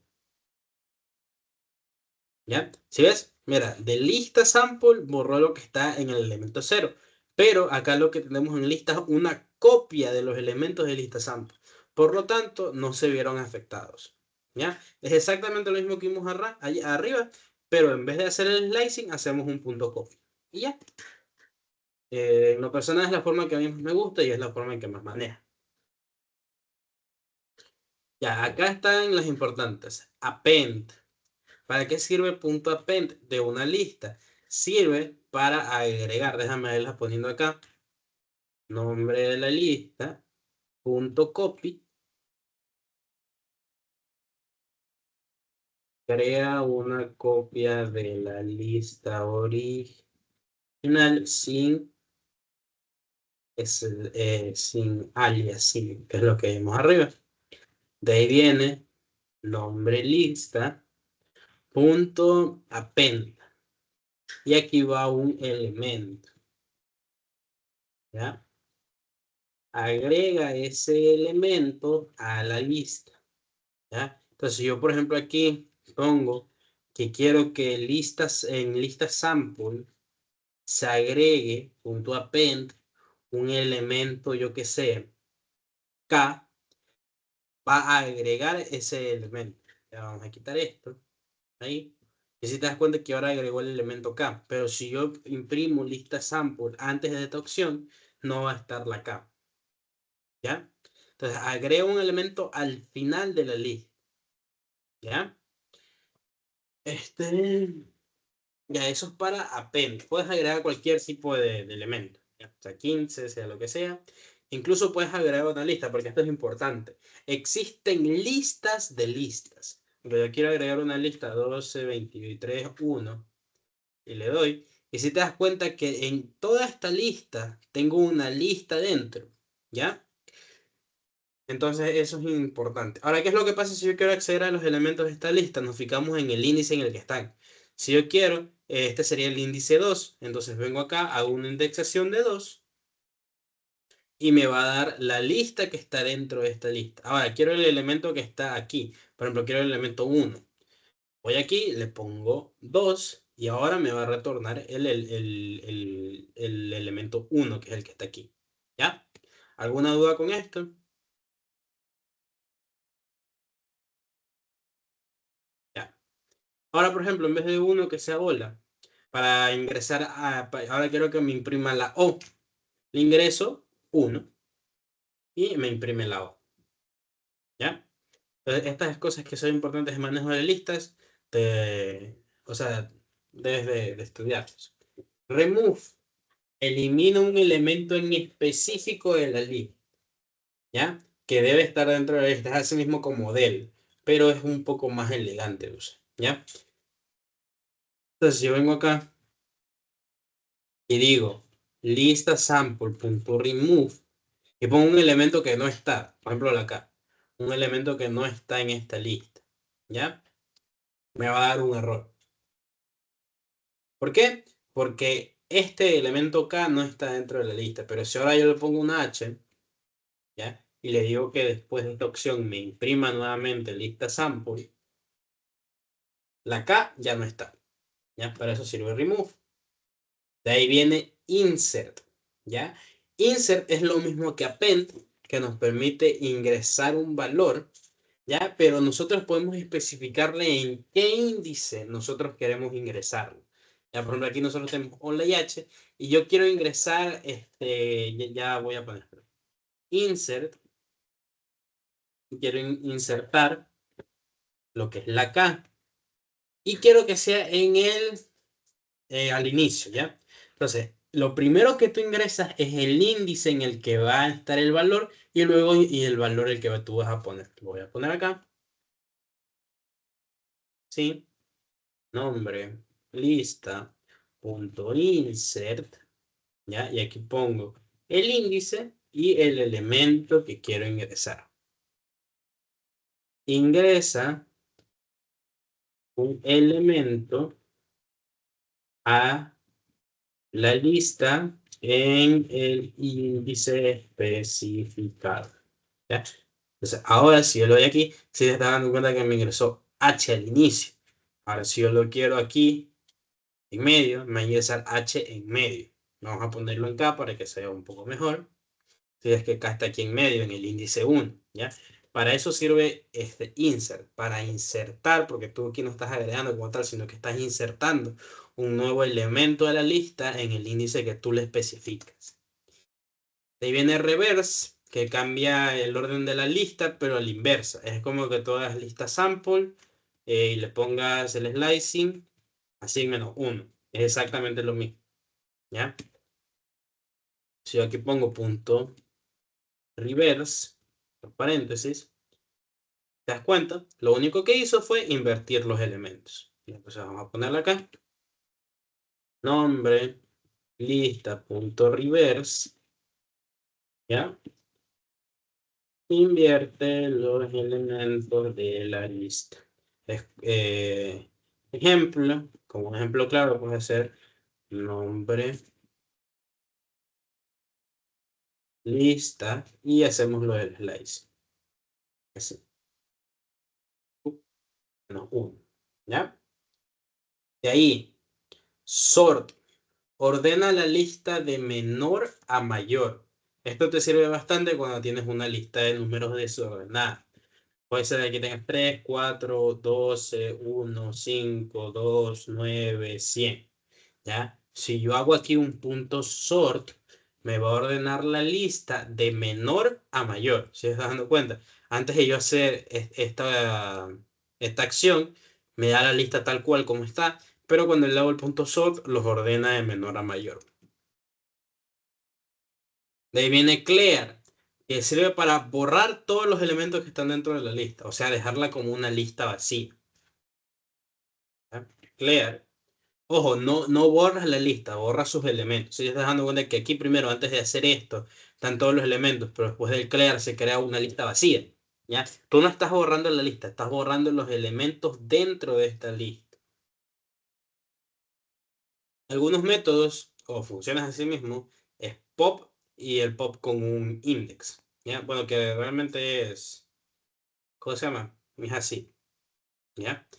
¿Ya? ¿Sí ves? Mira, de lista sample borró lo que está en el elemento 0. Pero acá lo que tenemos en lista es una copia de los elementos de lista sample. Por lo tanto, no se vieron afectados. ¿Ya? Es exactamente lo mismo que vimos allá arriba, pero en vez de hacer el slicing, hacemos un punto copia. Y ya. En lo personal es la forma que a mí más me gusta y es la forma en que más maneja. Ya, acá están las importantes. Append. ¿Para qué sirve punto append de una lista? Sirve para agregar, déjame irlas poniendo acá, nombre de la lista, punto copy, crea una copia de la lista original sin aliasing, que es lo que vimos arriba. De ahí viene nombre lista, punto append. Y aquí va un elemento, ¿ya? Agrega ese elemento a la lista, ¿ya? Entonces yo, por ejemplo, aquí pongo que quiero que en lista sample se agregue punto append un elemento, yo que sé, K, va a agregar ese elemento. Ya vamos a quitar esto, ahí. Y si te das cuenta que ahora agregó el elemento K, pero si yo imprimo lista sample antes de esta opción, no va a estar la K. ¿Ya? Entonces, agrego un elemento al final de la lista. ¿Ya? Ya, eso es para append. Puedes agregar cualquier tipo de elemento. ¿Ya? O sea, 15, sea lo que sea. Incluso puedes agregar una lista, porque esto es importante. Existen listas de listas. Pero yo quiero agregar una lista 12, 23, 1. Y le doy. Y si te das cuenta que en toda esta lista tengo una lista dentro. ¿Ya? Entonces eso es importante. Ahora, ¿qué es lo que pasa si yo quiero acceder a los elementos de esta lista? Nos fijamos en el índice en el que están. Si yo quiero, este sería el índice 2. Entonces vengo acá, hago una indexación de 2 y me va a dar la lista que está dentro de esta lista. Ahora, quiero el elemento que está aquí. Por ejemplo, quiero el elemento 1. Voy aquí, le pongo 2 y ahora me va a retornar el elemento 1, que es el que está aquí. ¿Ya? ¿Alguna duda con esto? Ya. Ahora, por ejemplo, en vez de 1 que sea bola, para ingresar ahora quiero que me imprima la O. Le ingreso 1 y me imprime la O. ¿Ya? Entonces, estas cosas que son importantes en manejo de listas, o sea, debes de estudiarlos. Remove. Elimina un elemento en específico de la lista. ¿ya? Que debe estar dentro de la lista, es así mismo como del, pero es un poco más elegante de usar, ¿ya? Entonces yo vengo acá y digo lista sample.remove y pongo un elemento que no está, por ejemplo acá, un elemento que no está en esta lista, ¿ya? Me va a dar un error. ¿Por qué? Porque este elemento K no está dentro de la lista, pero si ahora yo le pongo una H, ¿ya? Y le digo que después de esta opción me imprima nuevamente lista sample, la K ya no está, ¿ya? Para eso sirve remove. De ahí viene insert, ¿ya? Insert es lo mismo que append, que nos permite ingresar un valor, ¿ya? Pero nosotros podemos especificarle en qué índice nosotros queremos ingresarlo. Ya, por ejemplo, aquí nosotros tenemos only h y yo quiero ingresar, ya voy a poner insert, quiero insertar lo que es la K y quiero que sea en el al inicio, ¿ya? Entonces, lo primero que tú ingresas es el índice en el que va a estar el valor y luego el valor el que tú vas a poner. Lo voy a poner acá, ¿sí? Nombre, lista, punto insert, ¿ya? Y aquí pongo el índice y el elemento que quiero ingresar. Ingresa un elemento a la lista en el índice especificado, ¿ya? Entonces, ahora si yo lo doy aquí, se está dando cuenta que me ingresó H al inicio. Ahora si yo lo quiero aquí en medio, me va a ingresar H en medio. Vamos a ponerlo en K para que se vea un poco mejor. Si es que K está aquí en medio, en el índice 1, ¿ya? Para eso sirve este insert, para insertar, porque tú aquí no estás agregando como tal, sino que estás insertando un nuevo elemento de la lista en el índice que tú le especificas. De ahí viene reverse, que cambia el orden de la lista, pero a la inversa. Es como que todas las listas sample y le pongas el slicing así en -1. Es exactamente lo mismo, ¿ya? Si yo aquí pongo punto reverse, paréntesis, ¿te das cuenta? Lo único que hizo fue invertir los elementos. Entonces vamos a ponerle acá. Nombre, lista.reverse, ¿ya? Invierte los elementos de la lista. Ejemplo, como un ejemplo claro puede ser nombre, lista, y hacemos lo del slice. Así. Menos 1, ¿ya? De ahí, sort. Ordena la lista de menor a mayor. Esto te sirve bastante cuando tienes una lista de números desordenada. Puede ser que tengas 3, 4, 12, 1, 5, 2, 9, 100. ¿Ya? Si yo hago aquí un punto sort, me va a ordenar la lista de menor a mayor. ¿Se estás dando cuenta? Antes de yo hacer esta acción, me da la lista tal cual como está, pero cuando le hago el punto sort, los ordena de menor a mayor. De ahí viene clear, que sirve para borrar todos los elementos que están dentro de la lista, o sea, dejarla como una lista vacía. ¿Ya? Clear. Ojo, no borras la lista, borras sus elementos. Si te estás dando cuenta que aquí primero, antes de hacer esto, están todos los elementos, pero después del clear se crea una lista vacía. ¿Ya? Tú no estás borrando la lista, estás borrando los elementos dentro de esta lista. Algunos métodos o funciones así mismo es pop y el pop con un index. ¿Ya? Bueno, que realmente es, ¿cómo se llama? Es así. ¿Ya?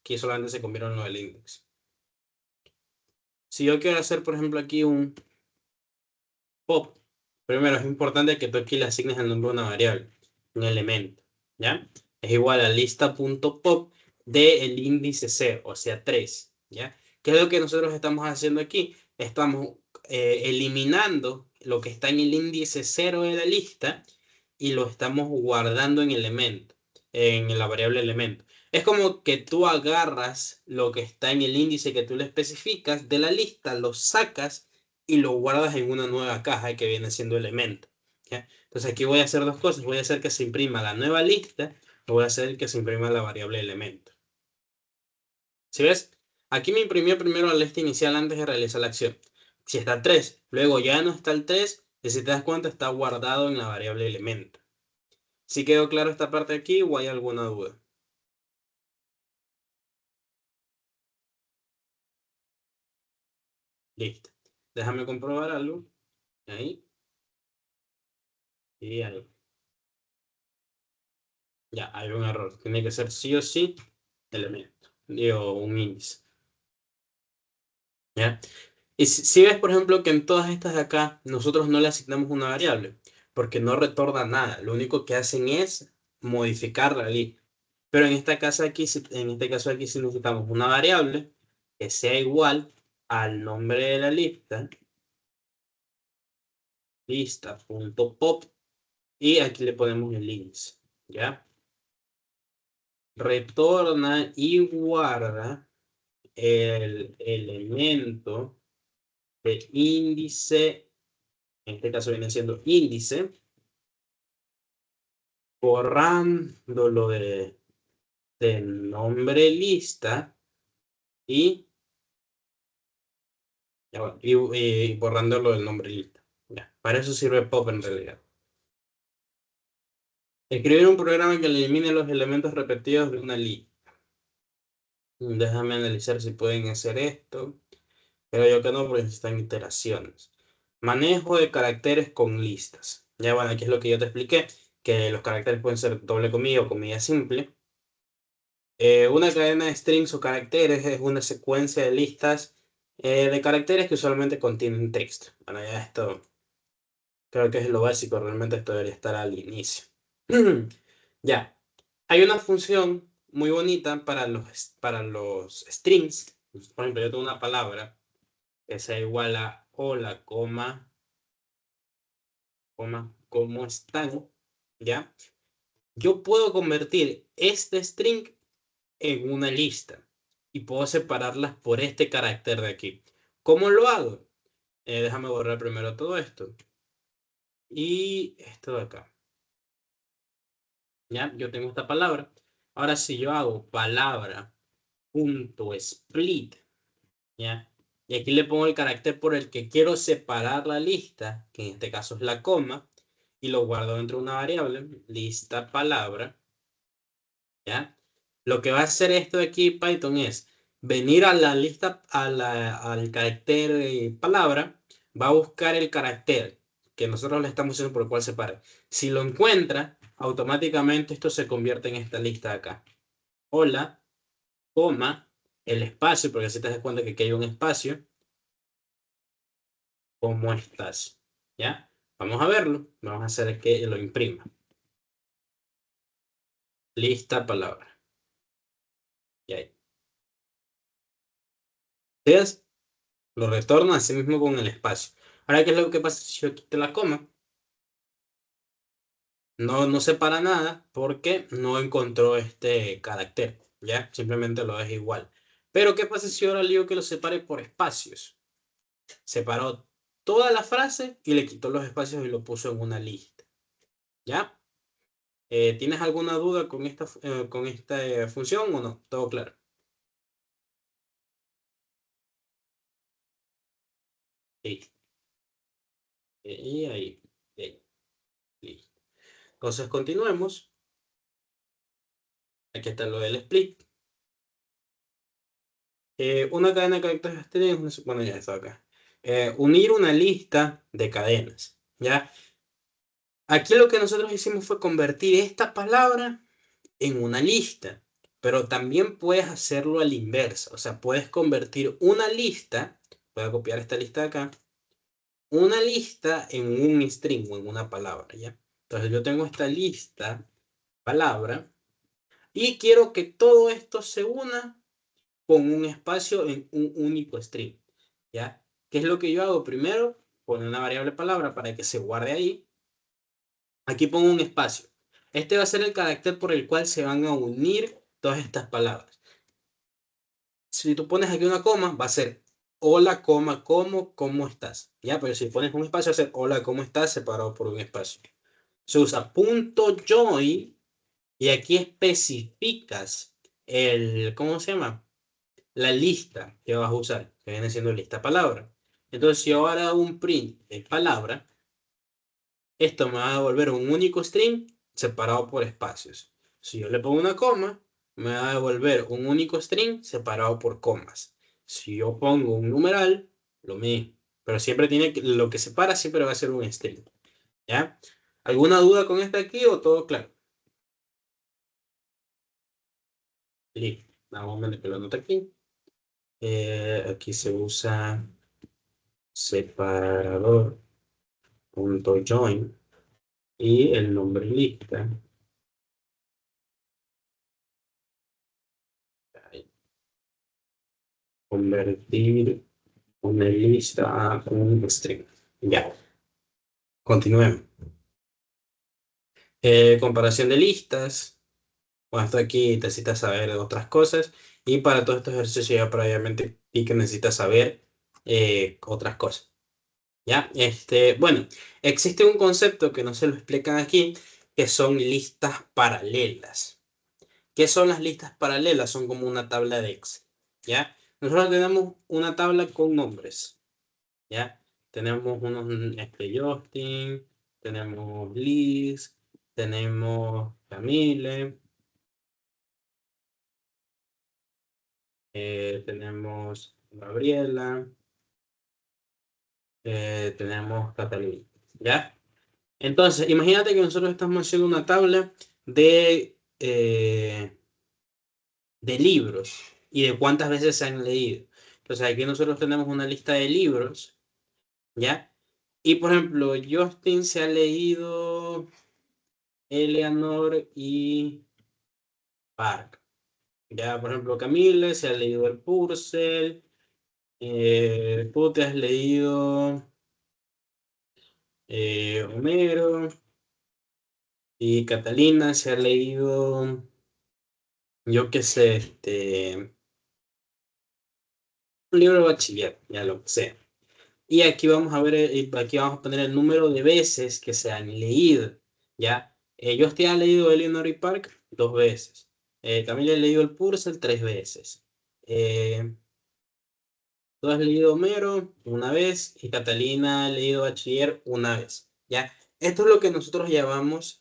Aquí solamente se convierten en lo del index. Si yo quiero hacer, por ejemplo, aquí un pop, primero es importante que tú aquí le asignes el nombre de una variable, un elemento, ¿ya? Es igual a lista.pop del índice 0, o sea 3, ¿ya? ¿Qué es lo que nosotros estamos haciendo aquí? Estamos eliminando lo que está en el índice 0 de la lista y lo estamos guardando en elemento, en la variable elemento. Es como que tú agarras lo que está en el índice que tú le especificas de la lista, lo sacas y lo guardas en una nueva caja que viene siendo elemento. ¿ya? Entonces aquí voy a hacer dos cosas. Voy a hacer que se imprima la nueva lista o voy a hacer que se imprima la variable elemento. ¿Sí ves? Aquí me imprimió primero la lista inicial antes de realizar la acción. Si está 3, luego ya no está el 3, y si te das cuenta está guardado en la variable elemento. ¿Sí quedó claro esta parte aquí o hay alguna duda? Listo. Déjame comprobar algo. Ahí. Y ahí. Ya, hay un error. Tiene que ser sí o sí elemento. Digo, un índice. ¿Ya? Y si ves, por ejemplo, que en todas estas de acá, nosotros no le asignamos una variable, porque no retorna nada. Lo único que hacen es modificar la lista. Pero en esta casa aquí, en este caso aquí, sí necesitamos una variable que sea igual al nombre de la lista, lista.pop, y aquí le ponemos el índice, ¿ya? Retorna y guarda el elemento de índice, en este caso viene siendo índice, borrándolo de nombre lista y, ya bueno, y borrándolo del nombre lista. Ya, para eso sirve pop en realidad. Escribir un programa que elimine los elementos repetidos de una lista. Déjame analizar si pueden hacer esto. Pero yo que no, porque necesitan iteraciones. Manejo de caracteres con listas. Ya bueno, aquí es lo que yo te expliqué, que los caracteres pueden ser doble comilla o comilla simple. Una cadena de strings o caracteres es una secuencia de listas de caracteres que usualmente contienen texto. Bueno, ya esto creo que es lo básico, realmente esto debería estar al inicio. Ya, hay una función muy bonita para los strings. Por ejemplo, yo tengo una palabra que sea igual a hola, coma, ¿cómo están? ¿Ya? Yo puedo convertir este string en una lista y puedo separarlas por este carácter de aquí. ¿Cómo lo hago? Déjame borrar primero todo esto. Y esto de acá. ¿Ya? Yo tengo esta palabra. Ahora si yo hago palabra.split, ¿ya? Y aquí le pongo el carácter por el que quiero separar la lista, que en este caso es la coma, y lo guardo dentro de una variable, lista palabra, ¿ya? Lo que va a hacer esto de aquí Python es venir a la lista, al carácter palabra, va a buscar el carácter que nosotros le estamos diciendo por el cual separa. Si lo encuentra, automáticamente esto se convierte en esta lista de acá. Hola, coma, el espacio, porque así te das cuenta que aquí hay un espacio. ¿Cómo estás? ¿Ya? Vamos a verlo. Vamos a hacer que lo imprima. Lista palabra. Y ahí. ¿Ves? Lo retorno así mismo con el espacio. Ahora, ¿qué es lo que pasa si yo quito la coma? No separa nada porque no encontró este carácter. ¿Ya? Simplemente lo deja igual. Pero, ¿qué pasa si ahora le digo que lo separe por espacios? Separó toda la frase y le quitó los espacios y lo puso en una lista. ¿Ya? ¿Tienes alguna duda con esta función o no? ¿Todo claro? Listo. Y ahí. Ahí, listo. Entonces continuemos. Aquí está lo del split. Una cadena de caracteres abstractos, bueno, ya está acá. Unir una lista de cadenas. ¿Ya? Aquí lo que nosotros hicimos fue convertir esta palabra en una lista. Pero también puedes hacerlo a la inversa. O sea, puedes convertir una lista. Voy a copiar esta lista de acá. Una lista en un string o en una palabra, ¿ya? Entonces yo tengo esta lista, palabra, y quiero que todo esto se una con un espacio en un único string, ¿ya? ¿Qué es lo que yo hago? Primero, poner una variable palabra para que se guarde ahí. Aquí pongo un espacio. Este va a ser el carácter por el cual se van a unir todas estas palabras. Si tú pones aquí una coma, va a ser hola, coma, ¿cómo estás? Ya, pero si pones un espacio, hacer hola, ¿cómo estás? Separado por un espacio. Se usa punto .join y aquí especificas ¿cómo se llama? La lista que vas a usar, que viene siendo lista palabra. Entonces, si yo ahora hago un print de palabra, esto me va a devolver un único string separado por espacios. Si yo le pongo una coma, me va a devolver un único string separado por comas. Si yo pongo un numeral, lo mismo. Pero siempre tiene que, lo que separa siempre va a ser un string. ¿Ya? ¿Alguna duda con esto aquí o todo claro? Listo. Vamos a momento que lo anoto aquí. Aquí se usa separador punto join y el nombre lista. Convertir una lista a un string. Ya, continuemos. Comparación de listas. Bueno, esto aquí necesitas saber otras cosas. Y para todos estos ejercicios ya previamente y que necesitas saber otras cosas. ¿Ya? Bueno, existe un concepto que no se lo explican aquí, que son listas paralelas. ¿Qué son las listas paralelas? Son como una tabla de Excel. ¿Ya? Nosotros tenemos una tabla con nombres. ¿Ya? Tenemos unos Justin, tenemos Liz, tenemos Camille, tenemos Gabriela, tenemos Catalina, ¿ya? Entonces, imagínate que nosotros estamos haciendo una tabla de libros y de cuántas veces se han leído. Entonces, aquí nosotros tenemos una lista de libros, ¿ya? Y por ejemplo, Justin se ha leído Eleanor y Park. Ya, por ejemplo, Camille se ha leído el Purcell. Tú te has leído Homero. Y Catalina se ha leído, yo qué sé, un libro de bachiller, ya lo sé. Y aquí vamos a ver, aquí vamos a poner el número de veces que se han leído. ¿Ya? Yo te he leído Eleanor y Park 2 veces. Camila he leído el Purcell 3 veces. Tú has leído Homero 1 vez y Catalina ha leído Bachiller 1 vez. ¿Ya? Esto es lo que nosotros llamamos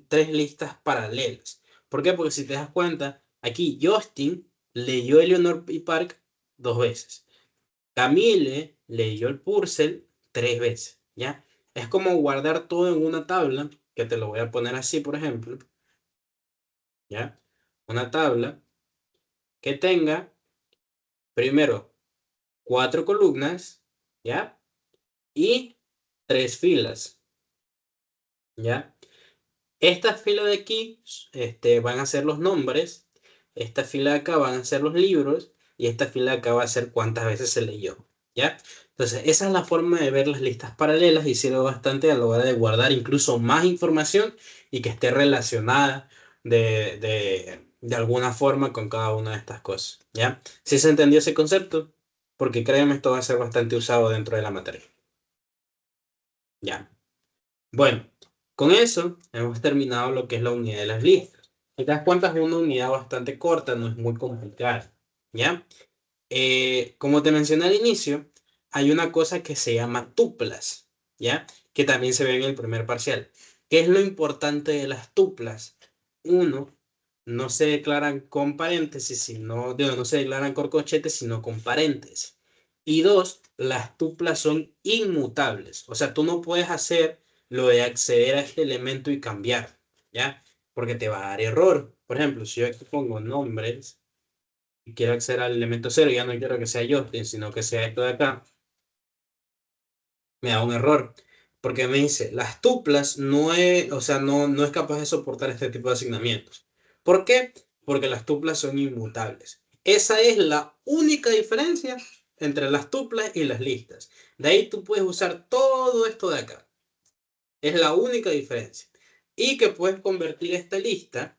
tres listas paralelas. ¿Por qué? Porque si te das cuenta, aquí Justin leyó Eleanor y Park 2 veces. Camille leyó el Purcell 3 veces, ¿ya? Es como guardar todo en una tabla, que te lo voy a poner así, por ejemplo, ¿ya? Una tabla que tenga, primero, 4 columnas, ¿ya? Y 3 filas, ¿ya? Estas filas de aquí van a ser los nombres, esta fila de acá van a ser los libros y esta fila de acá va a ser cuántas veces se leyó, ¿ya? Entonces, esa es la forma de ver las listas paralelas y sirve bastante a la hora de guardar incluso más información y que esté relacionada de alguna forma con cada una de estas cosas, ¿ya? ¿Sí se entendió ese concepto? Porque créeme, esto va a ser bastante usado dentro de la materia, ¿ya? Bueno, con eso hemos terminado lo que es la unidad de las listas. Si te das cuenta, es una unidad bastante corta, no es muy complicada, ¿ya? Como te mencioné al inicio, hay una cosa que se llama tuplas, ¿ya? Que también se ve en el primer parcial. ¿Qué es lo importante de las tuplas? Uno, no se declaran con paréntesis, no se declaran corcochetes, sino con paréntesis. Y dos, las tuplas son inmutables. O sea, tú no puedes hacer lo de acceder a este elemento y cambiar, ¿ya? Porque te va a dar error. Por ejemplo, si yo aquí pongo nombres y quiero acceder al elemento cero, ya no quiero que sea Justin, sino que sea esto de acá, me da un error. Porque me dice, las tuplas no es, o sea, no es capaz de soportar este tipo de asignamientos. ¿Por qué? Porque las tuplas son inmutables. Esa es la única diferencia entre las tuplas y las listas. De ahí tú puedes usar todo esto de acá. Es la única diferencia. Y que puedes convertir esta lista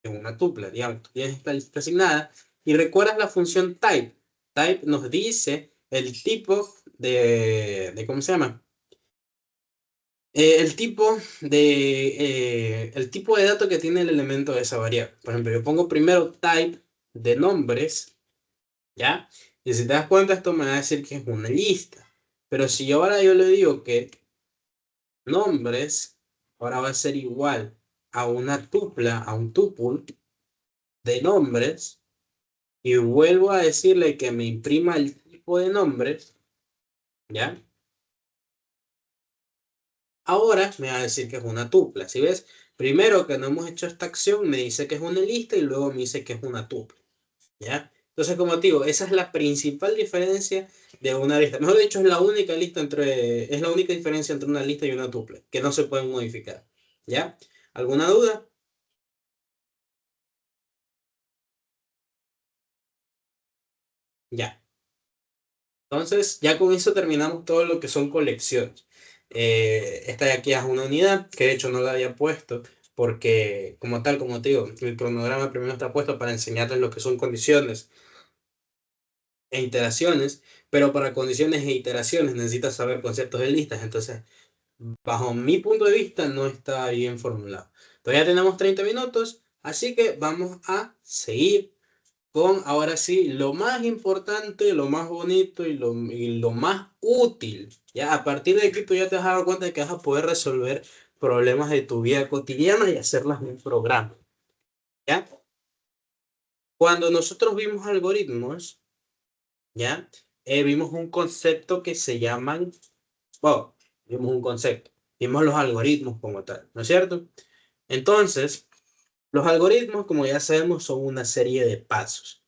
en una tupla. Digamos, tú tienes esta lista asignada y recuerdas la función type. Type nos dice el tipo ¿cómo se llama? El tipo de dato que tiene el elemento de esa variable. Por ejemplo, yo pongo primero type de nombres, ¿ya? Y si te das cuenta, esto me va a decir que es una lista. Pero si ahora yo le digo que nombres, ahora va a ser igual a una tupla, a un tuple de nombres, y vuelvo a decirle que me imprima el tipo de nombres, ¿ya? Ahora me va a decir que es una tupla. ¿Sí ves? Primero que no hemos hecho esta acción, me dice que es una lista y luego me dice que es una tupla. ¿Ya? Entonces, como te digo, esa es la principal diferencia de una lista. Mejor dicho, es la única diferencia entre una lista y una tupla, que no se pueden modificar. ¿Ya? ¿Alguna duda? Ya. Entonces, ya con eso terminamos todo lo que son colecciones. Esta de aquí es una unidad, que de hecho no la había puesto, porque como tal, como te digo, el cronograma primero está puesto para enseñarles lo que son condiciones e iteraciones, pero para condiciones e iteraciones necesitas saber conceptos de listas, entonces, bajo mi punto de vista, no está bien formulado. Todavía tenemos 30 minutos, así que vamos a seguir con ahora sí lo más importante, lo más bonito y lo más útil. Ya a partir de aquí tú ya te has dado cuenta de que vas a poder resolver problemas de tu vida cotidiana y hacerlas en un programa. ¿Ya? Cuando nosotros vimos algoritmos, ¿ya? Vimos un concepto que se llaman, bueno, vimos un concepto, vimos los algoritmos como tal, ¿no es cierto? Entonces, los algoritmos, como ya sabemos, son una serie de pasos.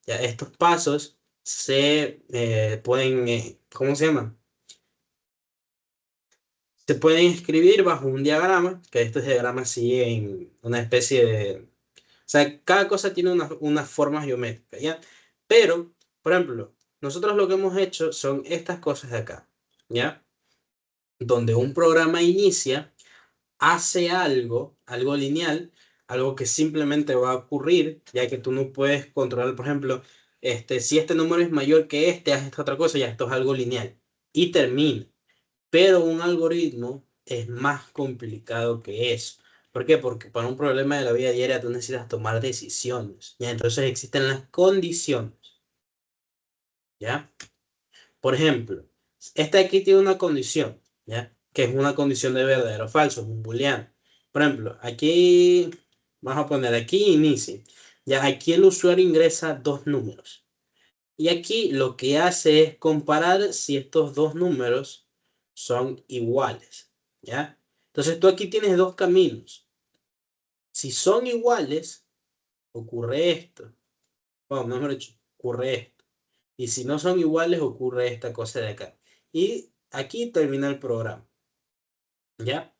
Ya, estos pasos se pueden, ¿cómo se llama? Se pueden escribir bajo un diagrama, que estos diagramas siguen una especie de... O sea, cada cosa tiene unas formas geométricas, ¿ya? Pero, por ejemplo, nosotros lo que hemos hecho son estas cosas de acá, ¿ya? Donde un programa inicia, hace algo lineal, algo que simplemente va a ocurrir, ya que tú no puedes controlar, por ejemplo, si este número es mayor que este, haz esta otra cosa, ya esto es algo lineal. Y termina. Pero un algoritmo es más complicado que eso. ¿Por qué? Porque para un problema de la vida diaria tú necesitas tomar decisiones, ¿ya? Entonces existen las condiciones, ¿ya? Por ejemplo, esta aquí tiene una condición, ¿ya? Que es una condición de verdadero o falso, es un booleano. Por ejemplo, aquí, vamos a poner aquí inicie. Ya aquí el usuario ingresa dos números. Y aquí lo que hace es comparar si estos dos números son iguales, ¿ya? Entonces tú aquí tienes dos caminos. Si son iguales, ocurre esto. Bueno, mejor dicho, ocurre esto. Y si no son iguales, ocurre esta cosa de acá. Y aquí termina el programa. ¿Ya?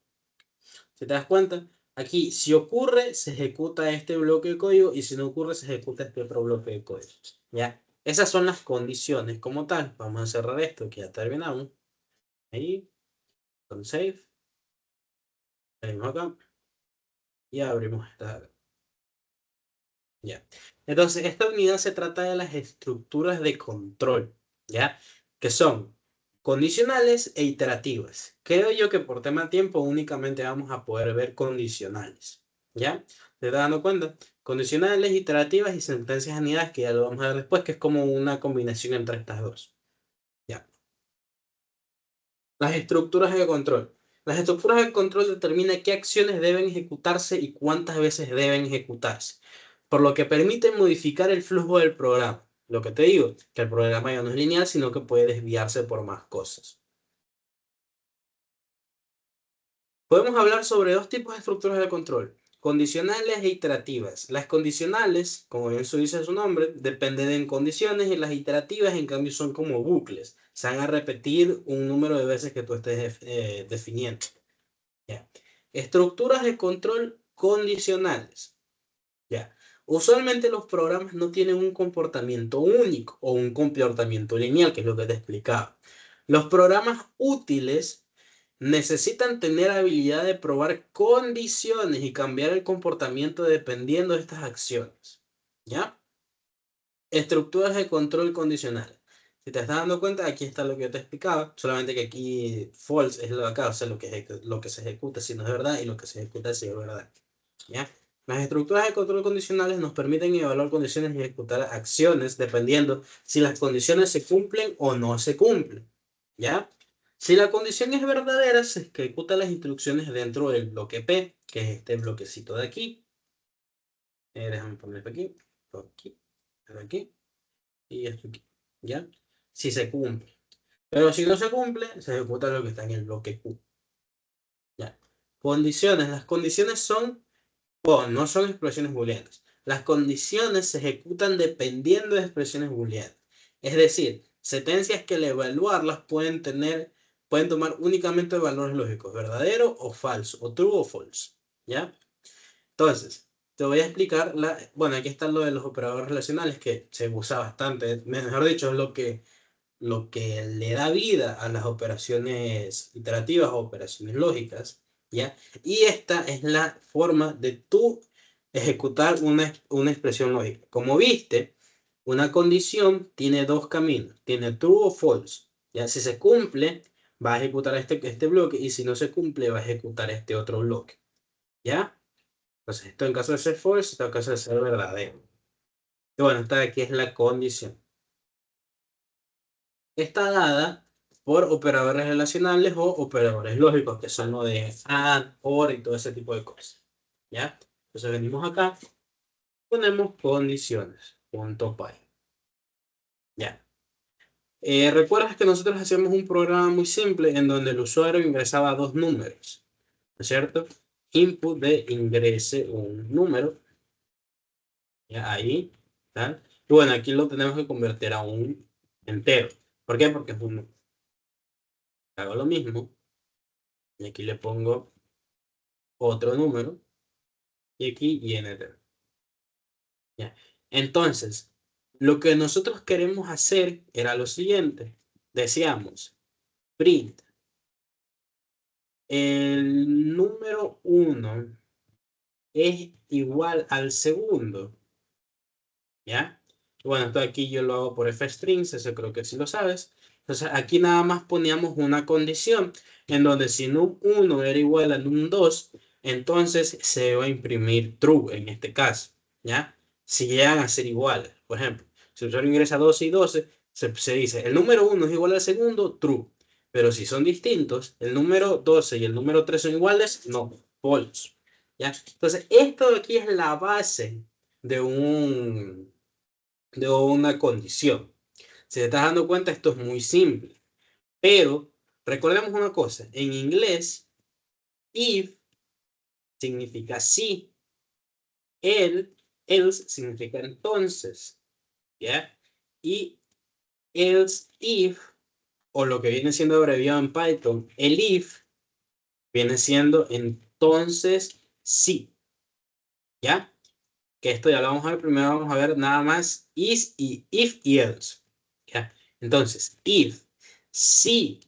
¿Se te das cuenta? Aquí, si ocurre, se ejecuta este bloque de código y si no ocurre, se ejecuta este otro bloque de código. ¿Ya? Esas son las condiciones como tal. Vamos a cerrar esto, que ya terminamos. Ahí, con save. Venimos acá y abrimos esta. Ya. Entonces, esta unidad se trata de las estructuras de control, ¿ya? Que son condicionales e iterativas. Creo yo que por tema de tiempo únicamente vamos a poder ver condicionales, ¿ya? ¿Te estás dando cuenta? Condicionales, iterativas y sentencias anidadas, que ya lo vamos a ver después, que es como una combinación entre estas dos, ¿ya? Las estructuras de control. Las estructuras de control determinan qué acciones deben ejecutarse y cuántas veces deben ejecutarse, por lo que permiten modificar el flujo del programa. Lo que te digo, que el programa ya no es lineal, sino que puede desviarse por más cosas. Podemos hablar sobre dos tipos de estructuras de control, condicionales e iterativas. Las condicionales, como bien su dice su nombre, dependen de condiciones y las iterativas, en cambio, son como bucles. Se van a repetir un número de veces que tú estés definiendo. ¿Ya? Estructuras de control condicionales. ¿Ya? Usualmente los programas no tienen un comportamiento único o un comportamiento lineal, que es lo que te explicaba. Los programas útiles necesitan tener habilidad de probar condiciones y cambiar el comportamiento dependiendo de estas acciones. ¿Ya? Estructuras de control condicional. Si te estás dando cuenta, aquí está lo que yo te explicaba, solamente que aquí false es lo de acá, o sea, lo que se ejecuta si no es verdad y lo que se ejecuta si es verdad. ¿Ya? Las estructuras de control condicionales nos permiten evaluar condiciones y ejecutar acciones dependiendo si las condiciones se cumplen o no se cumplen. ¿Ya? Si la condición es verdadera, se ejecutan las instrucciones dentro del bloque P, que es este bloquecito de aquí. Déjame ponerlo aquí, aquí, aquí y esto aquí. ¿Ya? Si se cumple. Pero si no se cumple, se ejecuta lo que está en el bloque Q. ¿Ya? Condiciones. Las condiciones son, no son expresiones booleanas. Las condiciones se ejecutan dependiendo de expresiones booleanas. Es decir, sentencias que al evaluarlas pueden tomar únicamente valores lógicos, verdadero o falso, o true o false. ¿Ya? Entonces, te voy a explicar bueno, aquí está lo de los operadores relacionales que se usa bastante, mejor dicho, es lo que le da vida a las operaciones iterativas o operaciones lógicas, ¿ya? Y esta es la forma de tú ejecutar una expresión lógica. Como viste, una condición tiene dos caminos, tiene true o false, ¿ya? Si se cumple, va a ejecutar este bloque y si no se cumple, va a ejecutar este otro bloque, ¿ya? Entonces, esto en caso de ser false, esto en caso de ser verdadero. Y bueno, esta de aquí es la condición. Está dada por operadores relacionales o operadores lógicos, que son lo de AND, OR y todo ese tipo de cosas. ¿Ya? Entonces venimos acá, ponemos condiciones, punto py. ¿Ya? ¿Recuerdas que nosotros hacíamos un programa muy simple en donde el usuario ingresaba dos números? ¿No es cierto? Input de ingrese un número. ¿Ya? Ahí, ¿tal? Y bueno, aquí lo tenemos que convertir a un entero. ¿Por qué? Porque es un número. Hago lo mismo. Y aquí le pongo otro número. Y aquí viene entero. ¿Ya? Entonces, lo que nosotros queremos hacer era lo siguiente. Decíamos, print, el número 1 es igual al segundo. ¿Ya? Bueno, esto aquí yo lo hago por fstrings, eso creo que sí lo sabes. Entonces, aquí nada más poníamos una condición en donde si num1 era igual a num2, entonces se va a imprimir true en este caso, ¿ya? Si llegan a ser iguales, por ejemplo, si el usuario ingresa 12 y 12, se dice el número 1 es igual al segundo, true. Pero si son distintos, el número 12 y el número 3 son iguales, no, false. ¿Ya? Entonces, esto de aquí es la base de una condición. Si te estás dando cuenta, esto es muy simple. Pero recordemos una cosa, en inglés, if significa sí, else significa entonces, ¿ya? Y else if, o lo que viene siendo abreviado en Python, el if viene siendo entonces sí, ¿ya? Que esto ya lo vamos a ver, primero vamos a ver nada más is y if y else, ¿ya? Entonces, if, si,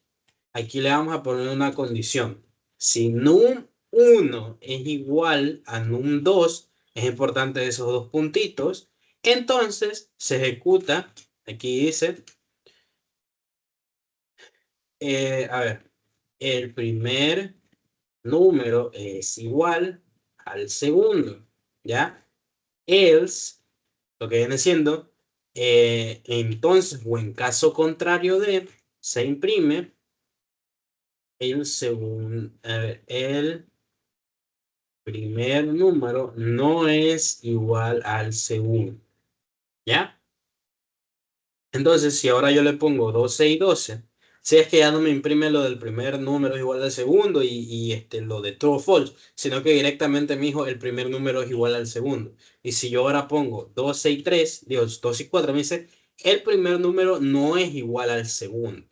aquí le vamos a poner una condición. Si num1 es igual a num2, es importante esos dos puntitos, entonces se ejecuta, aquí dice, a ver, el primer número es igual al segundo, ¿ya? Else, lo que viene siendo, entonces, o en caso contrario de, se imprime el primer número no es igual al segundo, ¿ya? Entonces, si ahora yo le pongo 12 y 12, si es que ya no me imprime lo del primer número es igual al segundo y lo de true o false, sino que directamente me dijo el primer número es igual al segundo. Y si yo ahora pongo 12 y 3, digo 12 y 4, me dice el primer número no es igual al segundo,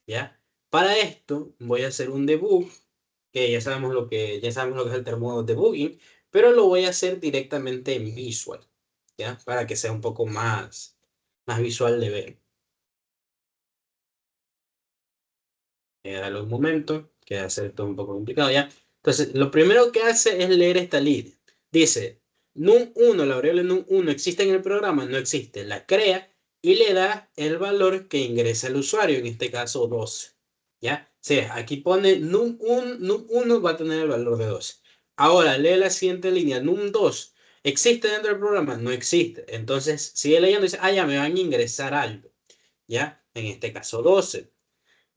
¿ya? Para esto voy a hacer un debug, que ya sabemos lo que es el término debugging, pero lo voy a hacer directamente en Visual, ¿ya? Para que sea un poco más visual de ver. Dale un momento, que va a ser todo un poco complicado ya. Entonces, lo primero que hace es leer esta línea. Dice, num1, la variable num1 existe en el programa, no existe, la crea y le da el valor que ingresa el usuario, en este caso 12. ¿Ya? Sí, aquí pone num1, num1 va a tener el valor de 12. Ahora lee la siguiente línea, num2. ¿Existe dentro del programa? No existe. Entonces sigue leyendo y dice, ya me van a ingresar algo. ¿Ya? En este caso 12.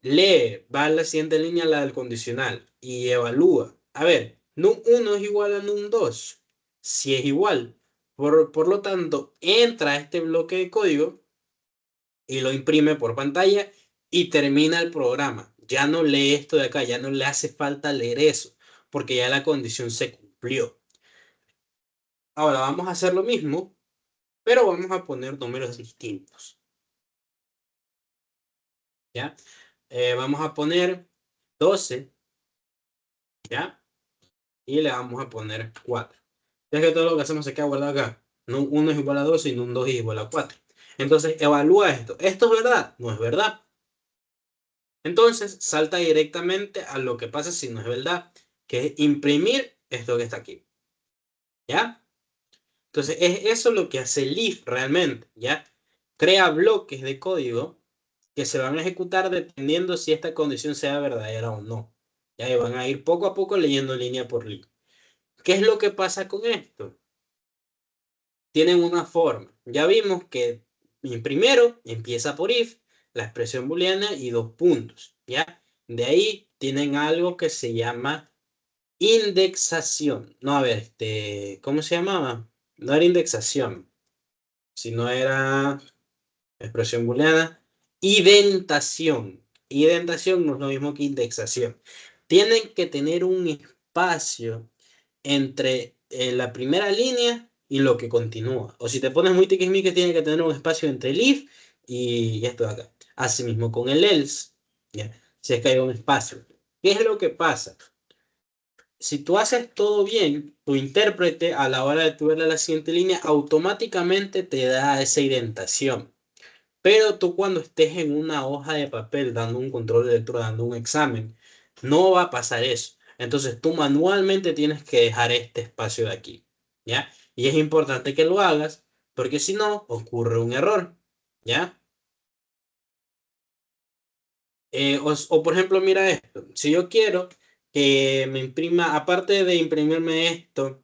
Lee, va a la siguiente línea, la del condicional, y evalúa. A ver, num1 es igual a num2. Si es igual. Por lo tanto, entra a este bloque de código y lo imprime por pantalla y termina el programa. Ya no lee esto de acá, ya no le hace falta leer eso, porque ya la condición se cumplió. Ahora vamos a hacer lo mismo, pero vamos a poner números distintos. ¿Ya? Vamos a poner 12, ¿ya? Y le vamos a poner 4. Ya que todo lo que hacemos se queda guardado acá. Num 1 es igual a 12 y num 2 es igual a 4. Entonces evalúa esto. ¿Esto es verdad? No es verdad. Entonces salta directamente a lo que pasa si no es verdad, que es imprimir esto que está aquí. ¿Ya? Entonces es eso lo que hace el if realmente. ¿Ya? Crea bloques de código que se van a ejecutar dependiendo si esta condición sea verdadera o no. ¿Ya? Y van a ir poco a poco leyendo línea por línea. ¿Qué es lo que pasa con esto? Tienen una forma. Ya vimos que primero empieza por if, la expresión booleana y dos puntos, ¿ya? De ahí tienen algo que se llama indexación. No, a ver, ¿cómo se llamaba? No era indexación, sino era expresión booleana. Identación. Identación no es lo mismo que indexación. Tienen que tener un espacio entre la primera línea y lo que continúa. O si te pones muy tiquismiquis, tiene que tener un espacio entre el if y esto de acá. Asimismo con el else, ¿ya? Si es que hay un espacio. ¿Qué es lo que pasa? Si tú haces todo bien, tu intérprete a la hora de tu ver la siguiente línea automáticamente te da esa indentación. Pero tú cuando estés en una hoja de papel dando un control de lectura, dando un examen, no va a pasar eso. Entonces tú manualmente tienes que dejar este espacio de aquí, ¿ya? Y es importante que lo hagas porque si no, ocurre un error, ¿ya? O por ejemplo, mira esto. Si yo quiero que me imprima, aparte de imprimirme esto,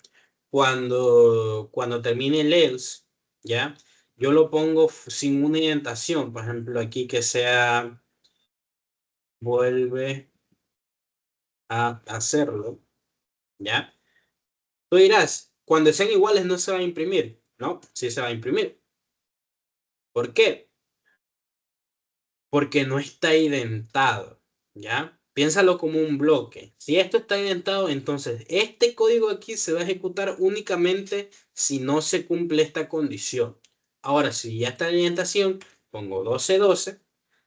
cuando termine el else, ¿ya? Yo lo pongo sin una indentación, por ejemplo, aquí que sea vuelve a hacerlo, ¿ya? Tú dirás, cuando sean iguales no se va a imprimir, ¿no? Sí se va a imprimir. ¿Por qué? Porque no está identado, ¿ya? Piénsalo como un bloque. Si esto está identado, entonces este código aquí se va a ejecutar únicamente si no se cumple esta condición. Ahora, si ya está en indentación, pongo 12, 12.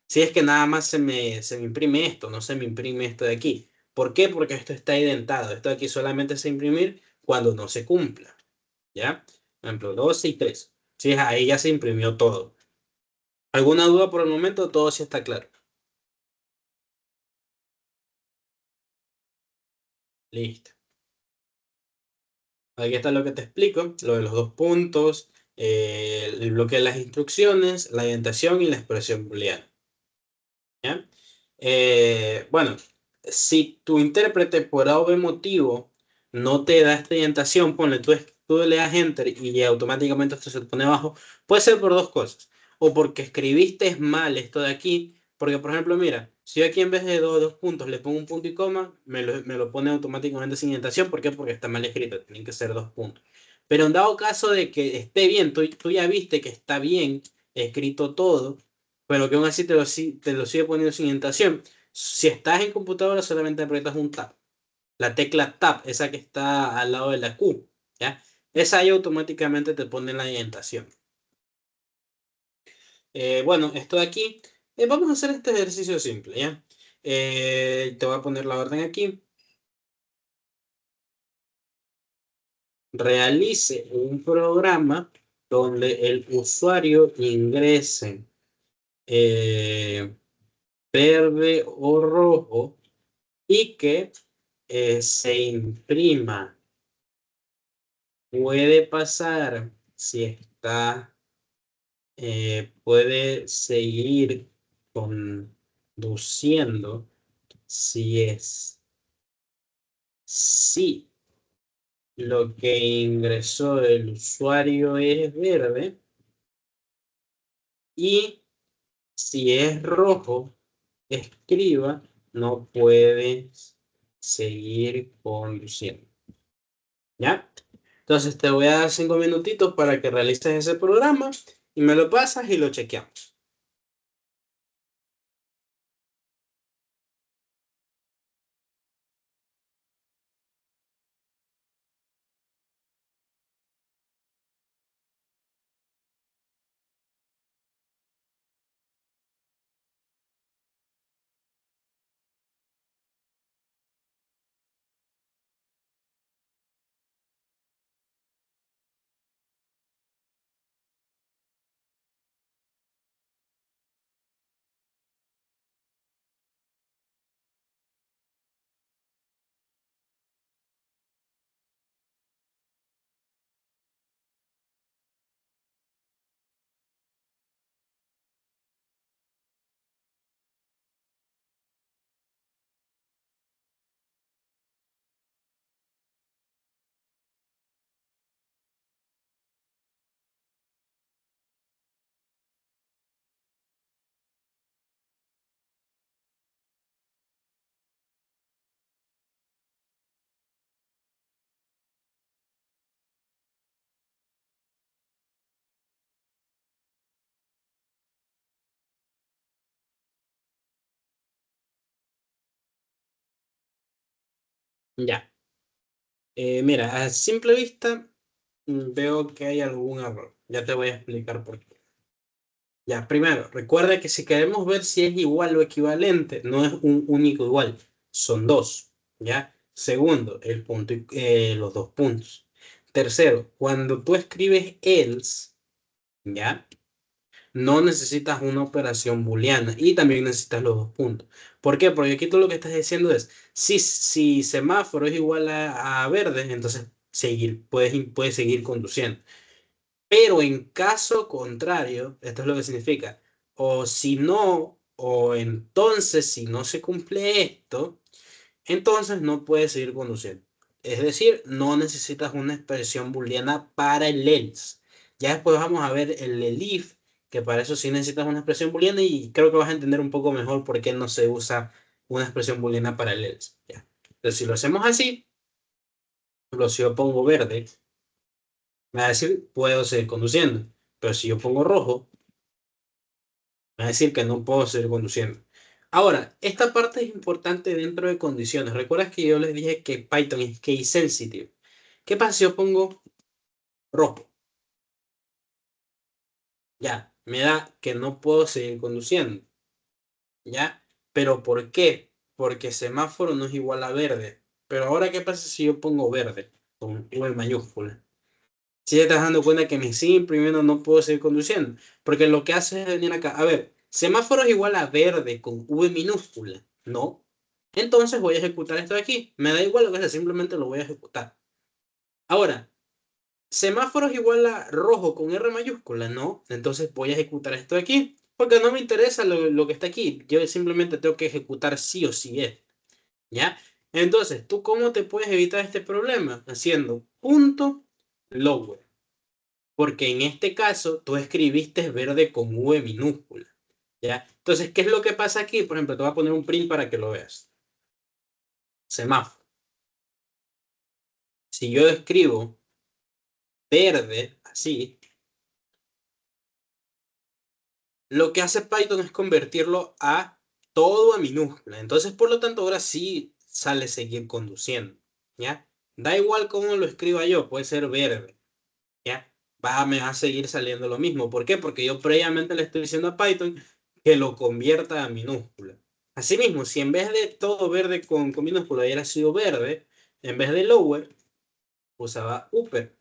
Si es que nada más se me imprime esto, no se me imprime esto de aquí. ¿Por qué? Porque esto está identado. Esto de aquí solamente se imprimir cuando no se cumpla, ¿ya? Por ejemplo, 12 y 3. Sí, ahí ya se imprimió todo. ¿Alguna duda por el momento? Todo sí está claro. Listo. Aquí está lo que te explico, lo de los dos puntos, el bloque de las instrucciones, la indentación y la expresión booleana. ¿Ya? Bueno, si tu intérprete por algún motivo no te da esta indentación, ponle, tú le das enter y automáticamente esto se te pone abajo, puede ser por dos cosas. O porque escribiste mal esto de aquí, porque por ejemplo, mira, si yo aquí en vez de dos puntos le pongo un punto y coma, me lo pone automáticamente sin indentación. ¿Por qué? Porque está mal escrito, tienen que ser dos puntos. Pero en dado caso de que esté bien, tú ya viste que está bien escrito todo, pero que aún así te lo sigue poniendo sin indentación. Si estás en computadora, solamente aprietas un tab. La tecla tab, esa que está al lado de la Q, ¿ya? Esa ahí automáticamente te pone la indentación. Bueno, esto de aquí, vamos a hacer este ejercicio simple, ¿ya? Te voy a poner la orden aquí. Realice un programa donde el usuario ingrese verde o rojo y que se imprima puede pasar si está, puede seguir conduciendo si lo que ingresó el usuario es verde y si es rojo, escriba, no puedes seguir conduciendo. ¿Ya? Entonces te voy a dar 5 minutitos para que realices ese programa y me lo pasas y lo chequeamos. Ya. Mira, a simple vista veo que hay algún error. Ya te voy a explicar por qué. Ya, primero, recuerda que si queremos ver si es igual o equivalente, no es un único igual, son dos. ¿Ya? Segundo, el punto los dos puntos. Tercero, cuando tú escribes else, ¿ya? No necesitas una operación booleana y también necesitas los dos puntos. ¿Por qué? Porque aquí tú lo que estás diciendo es, si semáforo es igual a verde, entonces puedes seguir conduciendo. Pero en caso contrario, esto es lo que significa, o si no, o entonces si no se cumple esto, entonces no puedes seguir conduciendo. Es decir, no necesitas una expresión booleana para el else. Ya después vamos a ver el elif, que para eso sí necesitas una expresión booleana y creo que vas a entender un poco mejor por qué no se usa una expresión booleana para el else. ¿Ya? Entonces, si lo hacemos así, por ejemplo, si yo pongo verde, me va a decir puedo seguir conduciendo. Pero si yo pongo rojo, me va a decir que no puedo seguir conduciendo. Ahora, esta parte es importante dentro de condiciones. ¿Recuerdas que yo les dije que Python es case sensitive? ¿Qué pasa si yo pongo rojo? Ya, me da que no puedo seguir conduciendo. ¿Ya? ¿Pero por qué? Porque semáforo no es igual a verde. Pero ahora, ¿qué pasa si yo pongo verde con V mayúscula? Si te estás dando cuenta que me sigue imprimiendo, no puedo seguir conduciendo. Porque lo que hace es venir acá. A ver, semáforo es igual a verde con V minúscula. No. Entonces voy a ejecutar esto de aquí. Me da igual lo que sea, simplemente lo voy a ejecutar. Ahora, semáforo es igual a rojo con R mayúscula. No. Entonces voy a ejecutar esto de aquí. Porque no me interesa lo que está aquí. Yo simplemente tengo que ejecutar sí o sí es. ¿Ya? Entonces, ¿tú cómo te puedes evitar este problema? Haciendo punto lower. Porque en este caso tú escribiste verde con V minúscula. ¿Ya? Entonces, ¿qué es lo que pasa aquí? Por ejemplo, te voy a poner un print para que lo veas. Semáforo. Si yo escribo verde, así, lo que hace Python es convertirlo a todo a minúscula. Entonces, por lo tanto, ahora sí sale seguir conduciendo. ¿Ya? Da igual cómo lo escriba yo, puede ser verde. ¿Ya? Me va a seguir saliendo lo mismo. ¿Por qué? Porque yo previamente le estoy diciendo a Python que lo convierta a minúscula. Asimismo, si en vez de todo verde con minúscula hubiera sido verde, en vez de lower, usaba upper.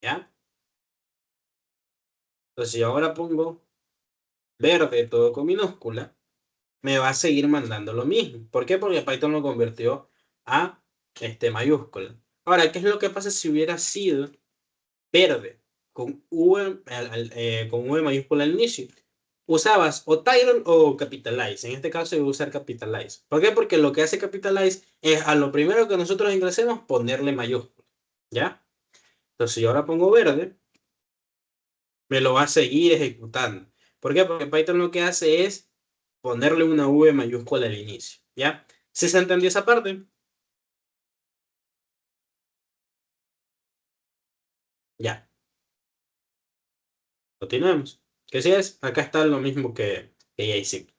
¿Ya? Entonces, si yo ahora pongo verde todo con minúscula, me va a seguir mandando lo mismo. ¿Por qué? Porque Python lo convirtió a mayúscula. Ahora, ¿qué es lo que pasa si hubiera sido verde con con V mayúscula al inicio? Usabas o title o capitalize. En este caso, yo voy a usar capitalize. ¿Por qué? Porque lo que hace capitalize es a lo primero que nosotros ingresemos ponerle mayúscula. ¿Ya? Entonces, si yo ahora pongo verde, me lo va a seguir ejecutando. ¿Por qué? Porque Python lo que hace es ponerle una V mayúscula al inicio. ¿Ya? ¿Sí se entendió esa parte? Ya. Continuemos. ¿Qué si es? Acá está lo mismo que ya hicimos.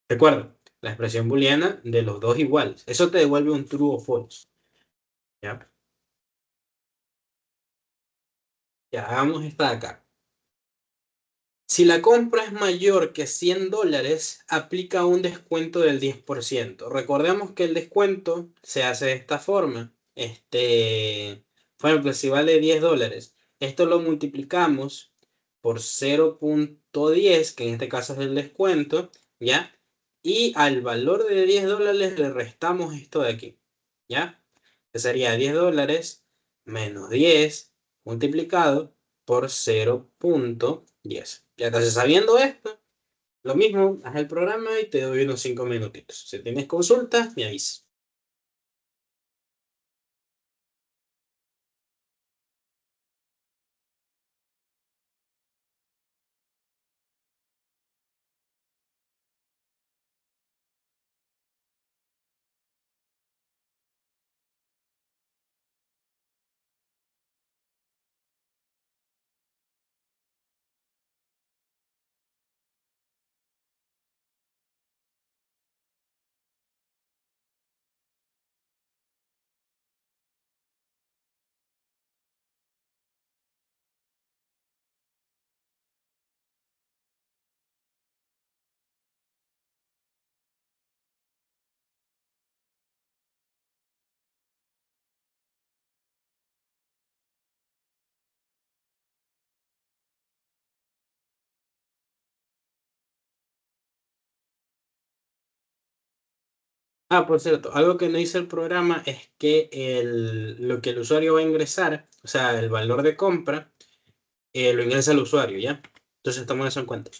Recuerda, la expresión booleana de los dos iguales. Eso te devuelve un true o false. ¿Ya? Ya, hagamos esta de acá. Si la compra es mayor que $100, aplica un descuento del 10%. Recordemos que el descuento se hace de esta forma. Por ejemplo, si vale $10, esto lo multiplicamos por 0,10, que en este caso es el descuento, ¿ya? Y al valor de $10 le restamos esto de aquí, ¿ya? Que sería $10 menos 10 multiplicado por 0,10. Ya entonces, sabiendo esto, lo mismo, haz el programa y te doy unos 5 minutitos. Si tienes consultas, me avisas. Ah, por cierto, algo que no dice el programa es que lo que el usuario va a ingresar, o sea, el valor de compra, lo ingresa el usuario, ¿ya? Entonces, toma eso en cuenta.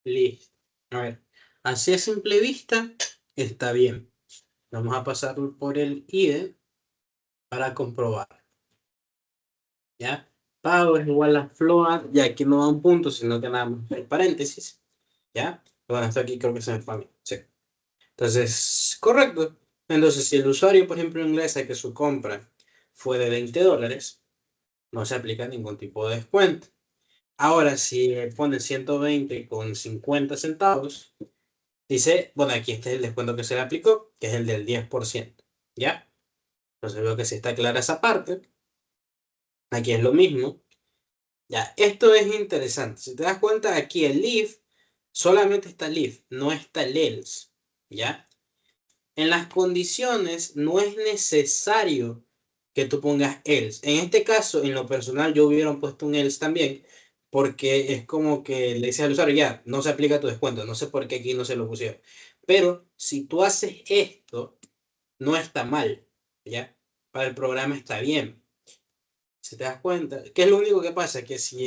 Listo. A ver, así a simple vista está bien. Vamos a pasar por el IDE para comprobar. ¿Ya? Pago es igual a float, ya aquí no da un punto, sino que nada más el paréntesis. ¿Ya? Bueno, hasta aquí creo que se me fue a mí. Sí. Entonces, correcto. Entonces, si el usuario, por ejemplo, ingresa que su compra fue de $20, no se aplica ningún tipo de descuento. Ahora, si pone 120,50 centavos, dice, bueno, aquí este es el descuento que se le aplicó, que es el del 10%. ¿Ya? Entonces veo que sí está clara esa parte. Aquí es lo mismo. Ya, esto es interesante. Si te das cuenta, aquí el if solamente está el if, no está el else. ¿Ya? En las condiciones no es necesario que tú pongas else. En este caso, en lo personal, yo hubiera puesto un else también, porque es como que le dices al usuario, ya, no se aplica tu descuento. No sé por qué aquí no se lo pusieron. Pero si tú haces esto, no está mal. ¿ya? Para el programa está bien. Si te das cuenta, ¿qué es lo único que pasa? Que si,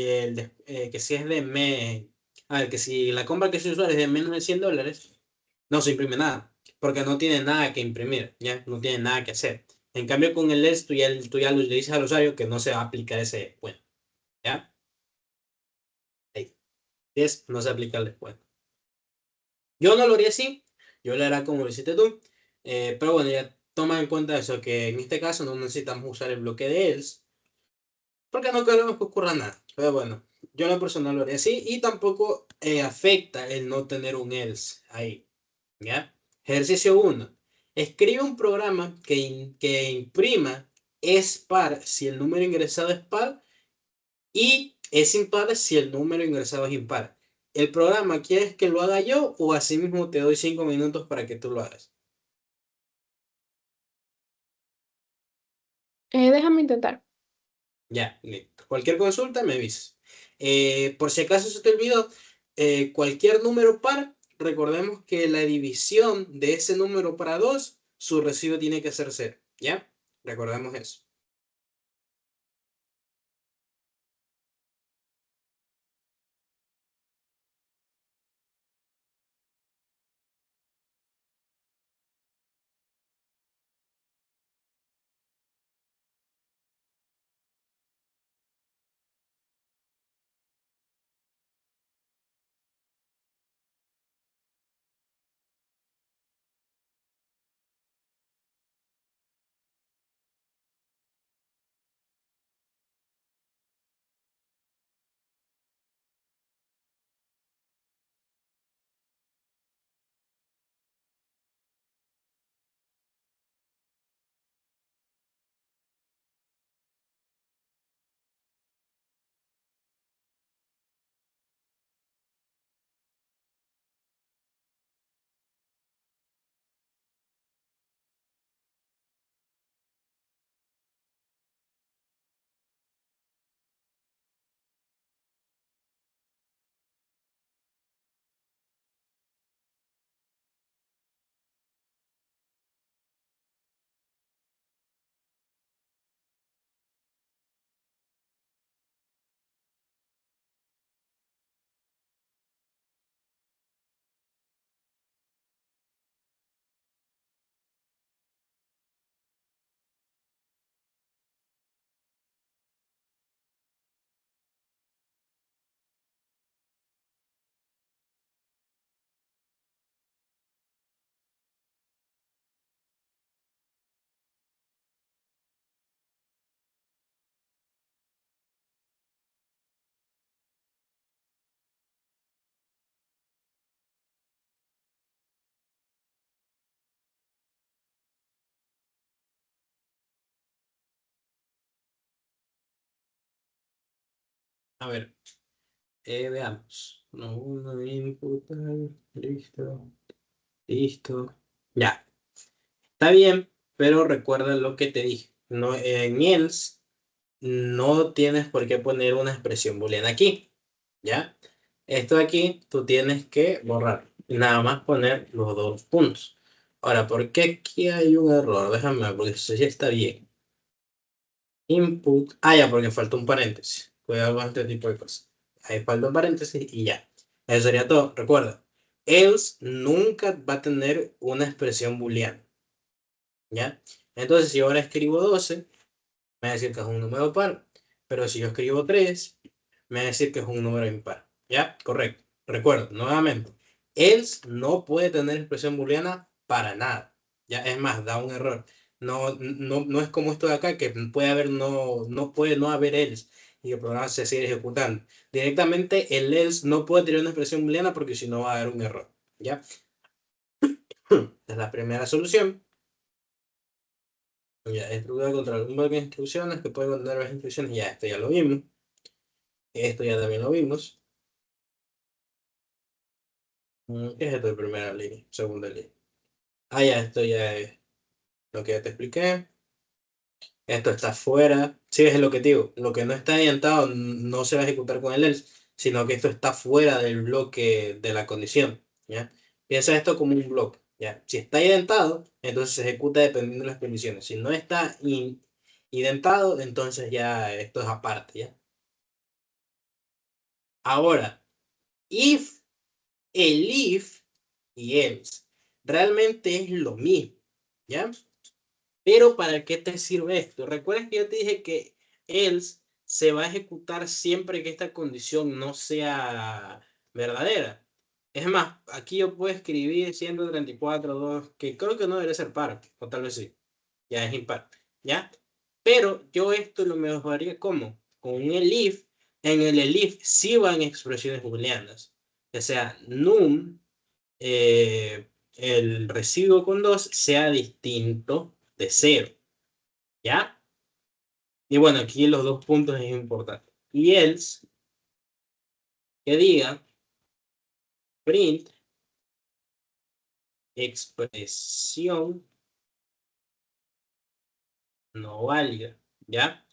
que si es de a ver, que si la compra que se usuario es de menos de $100, no se imprime nada, porque no tiene nada que imprimir, ¿ya? No tiene nada que hacer. En cambio, con el LEDS, tú ya le dices al usuario que no se va a aplicar ese descuento, ¿ya? Ahí. No se aplica el descuento. Yo no lo haría así, yo lo haré como lo hiciste tú, pero bueno, ya toma en cuenta eso, que en este caso no necesitamos usar el bloque de ELS, porque no queremos que ocurra nada. Pero bueno, yo en lo personal lo haré así y tampoco afecta el no tener un else ahí. ¿Ya? Ejercicio 1. Escribe un programa que imprima es par si el número ingresado es par y es impar si el número ingresado es impar. ¿El programa quieres que lo haga yo o así mismo te doy 5 minutos para que tú lo hagas? Déjame intentar. Ya, listo. Cualquier consulta me avisas. Por si acaso se te olvidó, cualquier número par, recordemos que la división de ese número para 2, su residuo tiene que ser 0. ¿Ya? Recordemos eso. A ver, veamos. No, uno, input, listo, listo. Ya, está bien, pero recuerda lo que te dije. No, en else no tienes por qué poner una expresión booleana aquí, ¿ya? Esto de aquí tú tienes que borrar, nada más poner los dos puntos. Ahora, ¿por qué aquí hay un error? Déjame ver, porque eso ya está bien. Input, ya, porque falta un paréntesis. Cuidado con este tipo de cosas. Ahí falta un paréntesis y ya. Eso sería todo. Recuerda, else nunca va a tener una expresión booleana, ¿ya? Entonces, si yo ahora escribo 12, me va a decir que es un número par, pero si yo escribo 3, me va a decir que es un número impar. ¿Ya? Correcto. Recuerdo, nuevamente, else no puede tener expresión booleana para nada. ¿Ya? Es más, da un error. No es como esto de acá, que puede haber no puede no haber else y el programa se sigue ejecutando. Directamente el else no puede tener una expresión booleana porque si no va a haber un error. ¿Ya? Es la primera solución. Ya, estructura contra un bloque de instrucciones que puede contener varias instrucciones. Ya, esto ya lo vimos. Esto ya también lo vimos. ¿Qué es esto de primera línea? Segunda línea. Ya, esto ya es lo que ya te expliqué. Esto está fuera. Sí, es lo que te digo. Lo que no está adiantado no se va a ejecutar con el else, sino que esto está fuera del bloque de la condición. ¿Ya? Piensa esto como un bloque. ¿ya? Si está identado, entonces se ejecuta dependiendo de las condiciones. Si no está identado, entonces ya esto es aparte, ¿ya? Ahora, if, el if y else realmente es lo mismo, ¿ya? Pero ¿para qué te sirve esto? Recuerda que yo te dije que else se va a ejecutar siempre que esta condición no sea verdadera. Es más, aquí yo puedo escribir 134, 2, que creo que no debería ser par, o tal vez sí, ya es impar, ¿ya? Pero yo esto lo mejoraría como con un elif. En el elif sí van expresiones booleanas, o sea, num, el residuo con 2 sea distinto de 0. ¿Ya? Y bueno, aquí los dos puntos es importante. Y else, que diga print expresión no válida. ¿Ya?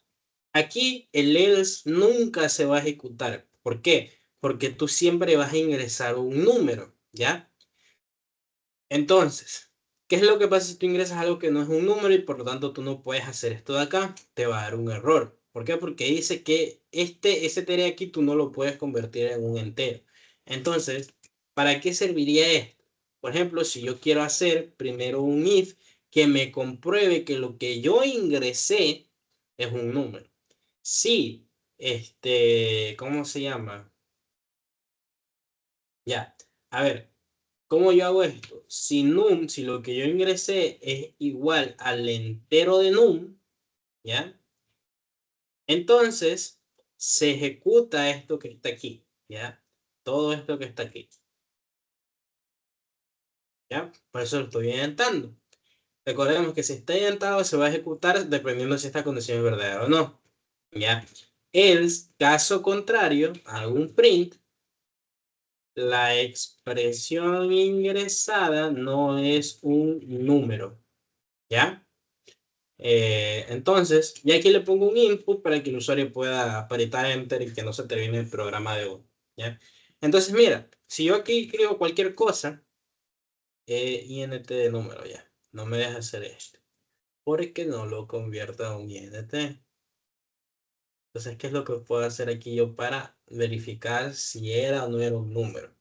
Aquí el else nunca se va a ejecutar. ¿Por qué? Porque tú siempre vas a ingresar un número. ¿Ya? Entonces, ¿qué es lo que pasa si tú ingresas algo que no es un número y por lo tanto tú no puedes hacer esto de acá? Te va a dar un error. ¿Por qué? Porque dice que ese tarea aquí tú no lo puedes convertir en un entero. Entonces, ¿para qué serviría esto? Por ejemplo, si yo quiero hacer primero un if que me compruebe que lo que yo ingresé es un número. Si, ¿cómo se llama? Ya, a ver. ¿Cómo yo hago esto? Si num, si lo que yo ingresé es igual al entero de num, ¿ya? Entonces, se ejecuta esto que está aquí, ¿ya? Todo esto que está aquí, ¿ya? Por eso lo estoy identando. Recordemos que si está identado, se va a ejecutar dependiendo si esta condición es verdadera o no, ¿ya? Else, caso contrario, hago un print, la expresión ingresada no es un número, ¿ya? Entonces, y aquí le pongo un input para que el usuario pueda apretar enter y que no se termine el programa de uno, ¿ya? Entonces, mira, si yo aquí escribo cualquier cosa, int de número, ya, no me deja hacer esto, porque no lo convierto a un int. Entonces, ¿qué es lo que puedo hacer aquí yo para verificar si era o no era un número?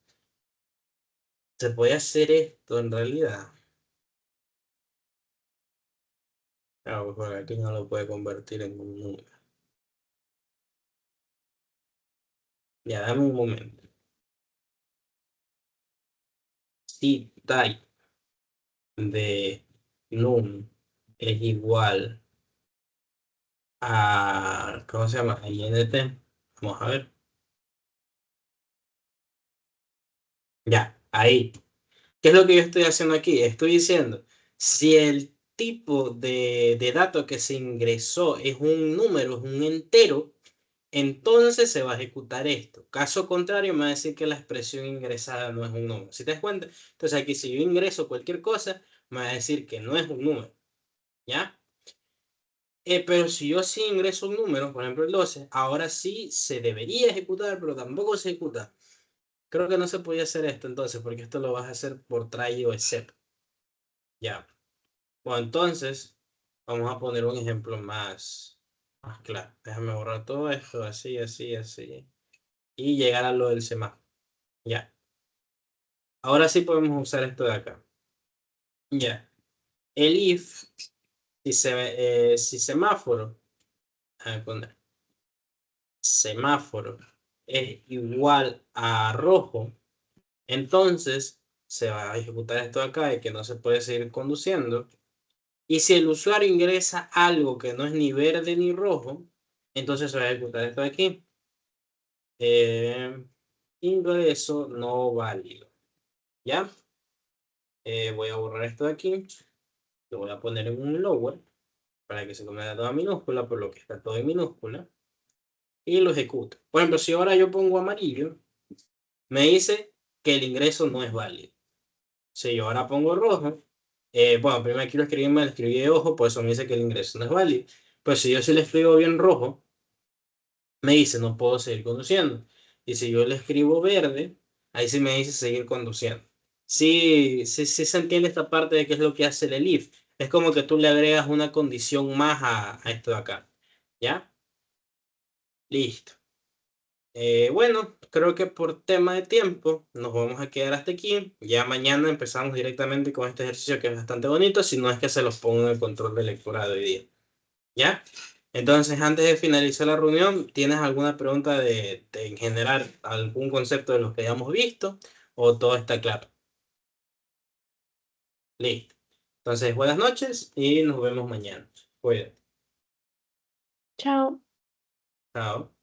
Se puede hacer esto en realidad. Claro, porque aquí no lo puede convertir en un número. Ya, dame un momento. Si type de num es igual a, ¿cómo se llama? int. Vamos a ver. Ya, ahí. ¿Qué es lo que yo estoy haciendo aquí? Estoy diciendo, si el tipo de dato que se ingresó es un número, es un entero, entonces se va a ejecutar esto. Caso contrario, me va a decir que la expresión ingresada no es un número. ¿Si te das cuenta? Entonces aquí si yo ingreso cualquier cosa, me va a decir que no es un número. ¿Ya? Pero si yo sí ingreso un número, por ejemplo el 12, ahora sí se debería ejecutar, pero tampoco se ejecuta. Creo que no se podía hacer esto entonces, porque esto lo vas a hacer por try o except. Ya. Bueno, entonces vamos a poner un ejemplo más claro. Déjame borrar todo esto, así, así, así. Y llegar a lo del semáforo. Ya. Ahora sí podemos usar esto de acá. Ya. El if, si semáforo, a poner semáforo es igual a rojo, entonces se va a ejecutar esto de acá de que no se puede seguir conduciendo. Y si el usuario ingresa algo que no es ni verde ni rojo, entonces se va a ejecutar esto de aquí. Eh, Ingreso no válido. ¿Ya? Voy a borrar esto de aquí. Lo voy a poner en un lower para que se convierta toda minúscula, por lo que está todo en minúscula. Y lo ejecuto. Por ejemplo, si ahora yo pongo amarillo, me dice que el ingreso no es válido. Si yo ahora pongo rojo, bueno, primero aquí lo escribí mal, escribí de ojo, por eso me dice que el ingreso no es válido. Pero si yo sí le escribo bien rojo, me dice no puedo seguir conduciendo. Y si yo le escribo verde, ahí sí me dice seguir conduciendo. Sí, sí, sí se entiende esta parte de qué es lo que hace el if. Es como que tú le agregas una condición más a esto de acá. ¿Ya? Listo. Bueno, creo que por tema de tiempo nos vamos a quedar hasta aquí. Ya mañana empezamos directamente con este ejercicio que es bastante bonito, si no es que se los pongo en el control de lectura de hoy día. ¿Ya? Entonces, antes de finalizar la reunión, ¿tienes alguna pregunta en general, algún concepto de los que hayamos visto? ¿O todo está claro? Listo. Entonces, buenas noches y nos vemos mañana. Cuídate. Chao. Chao.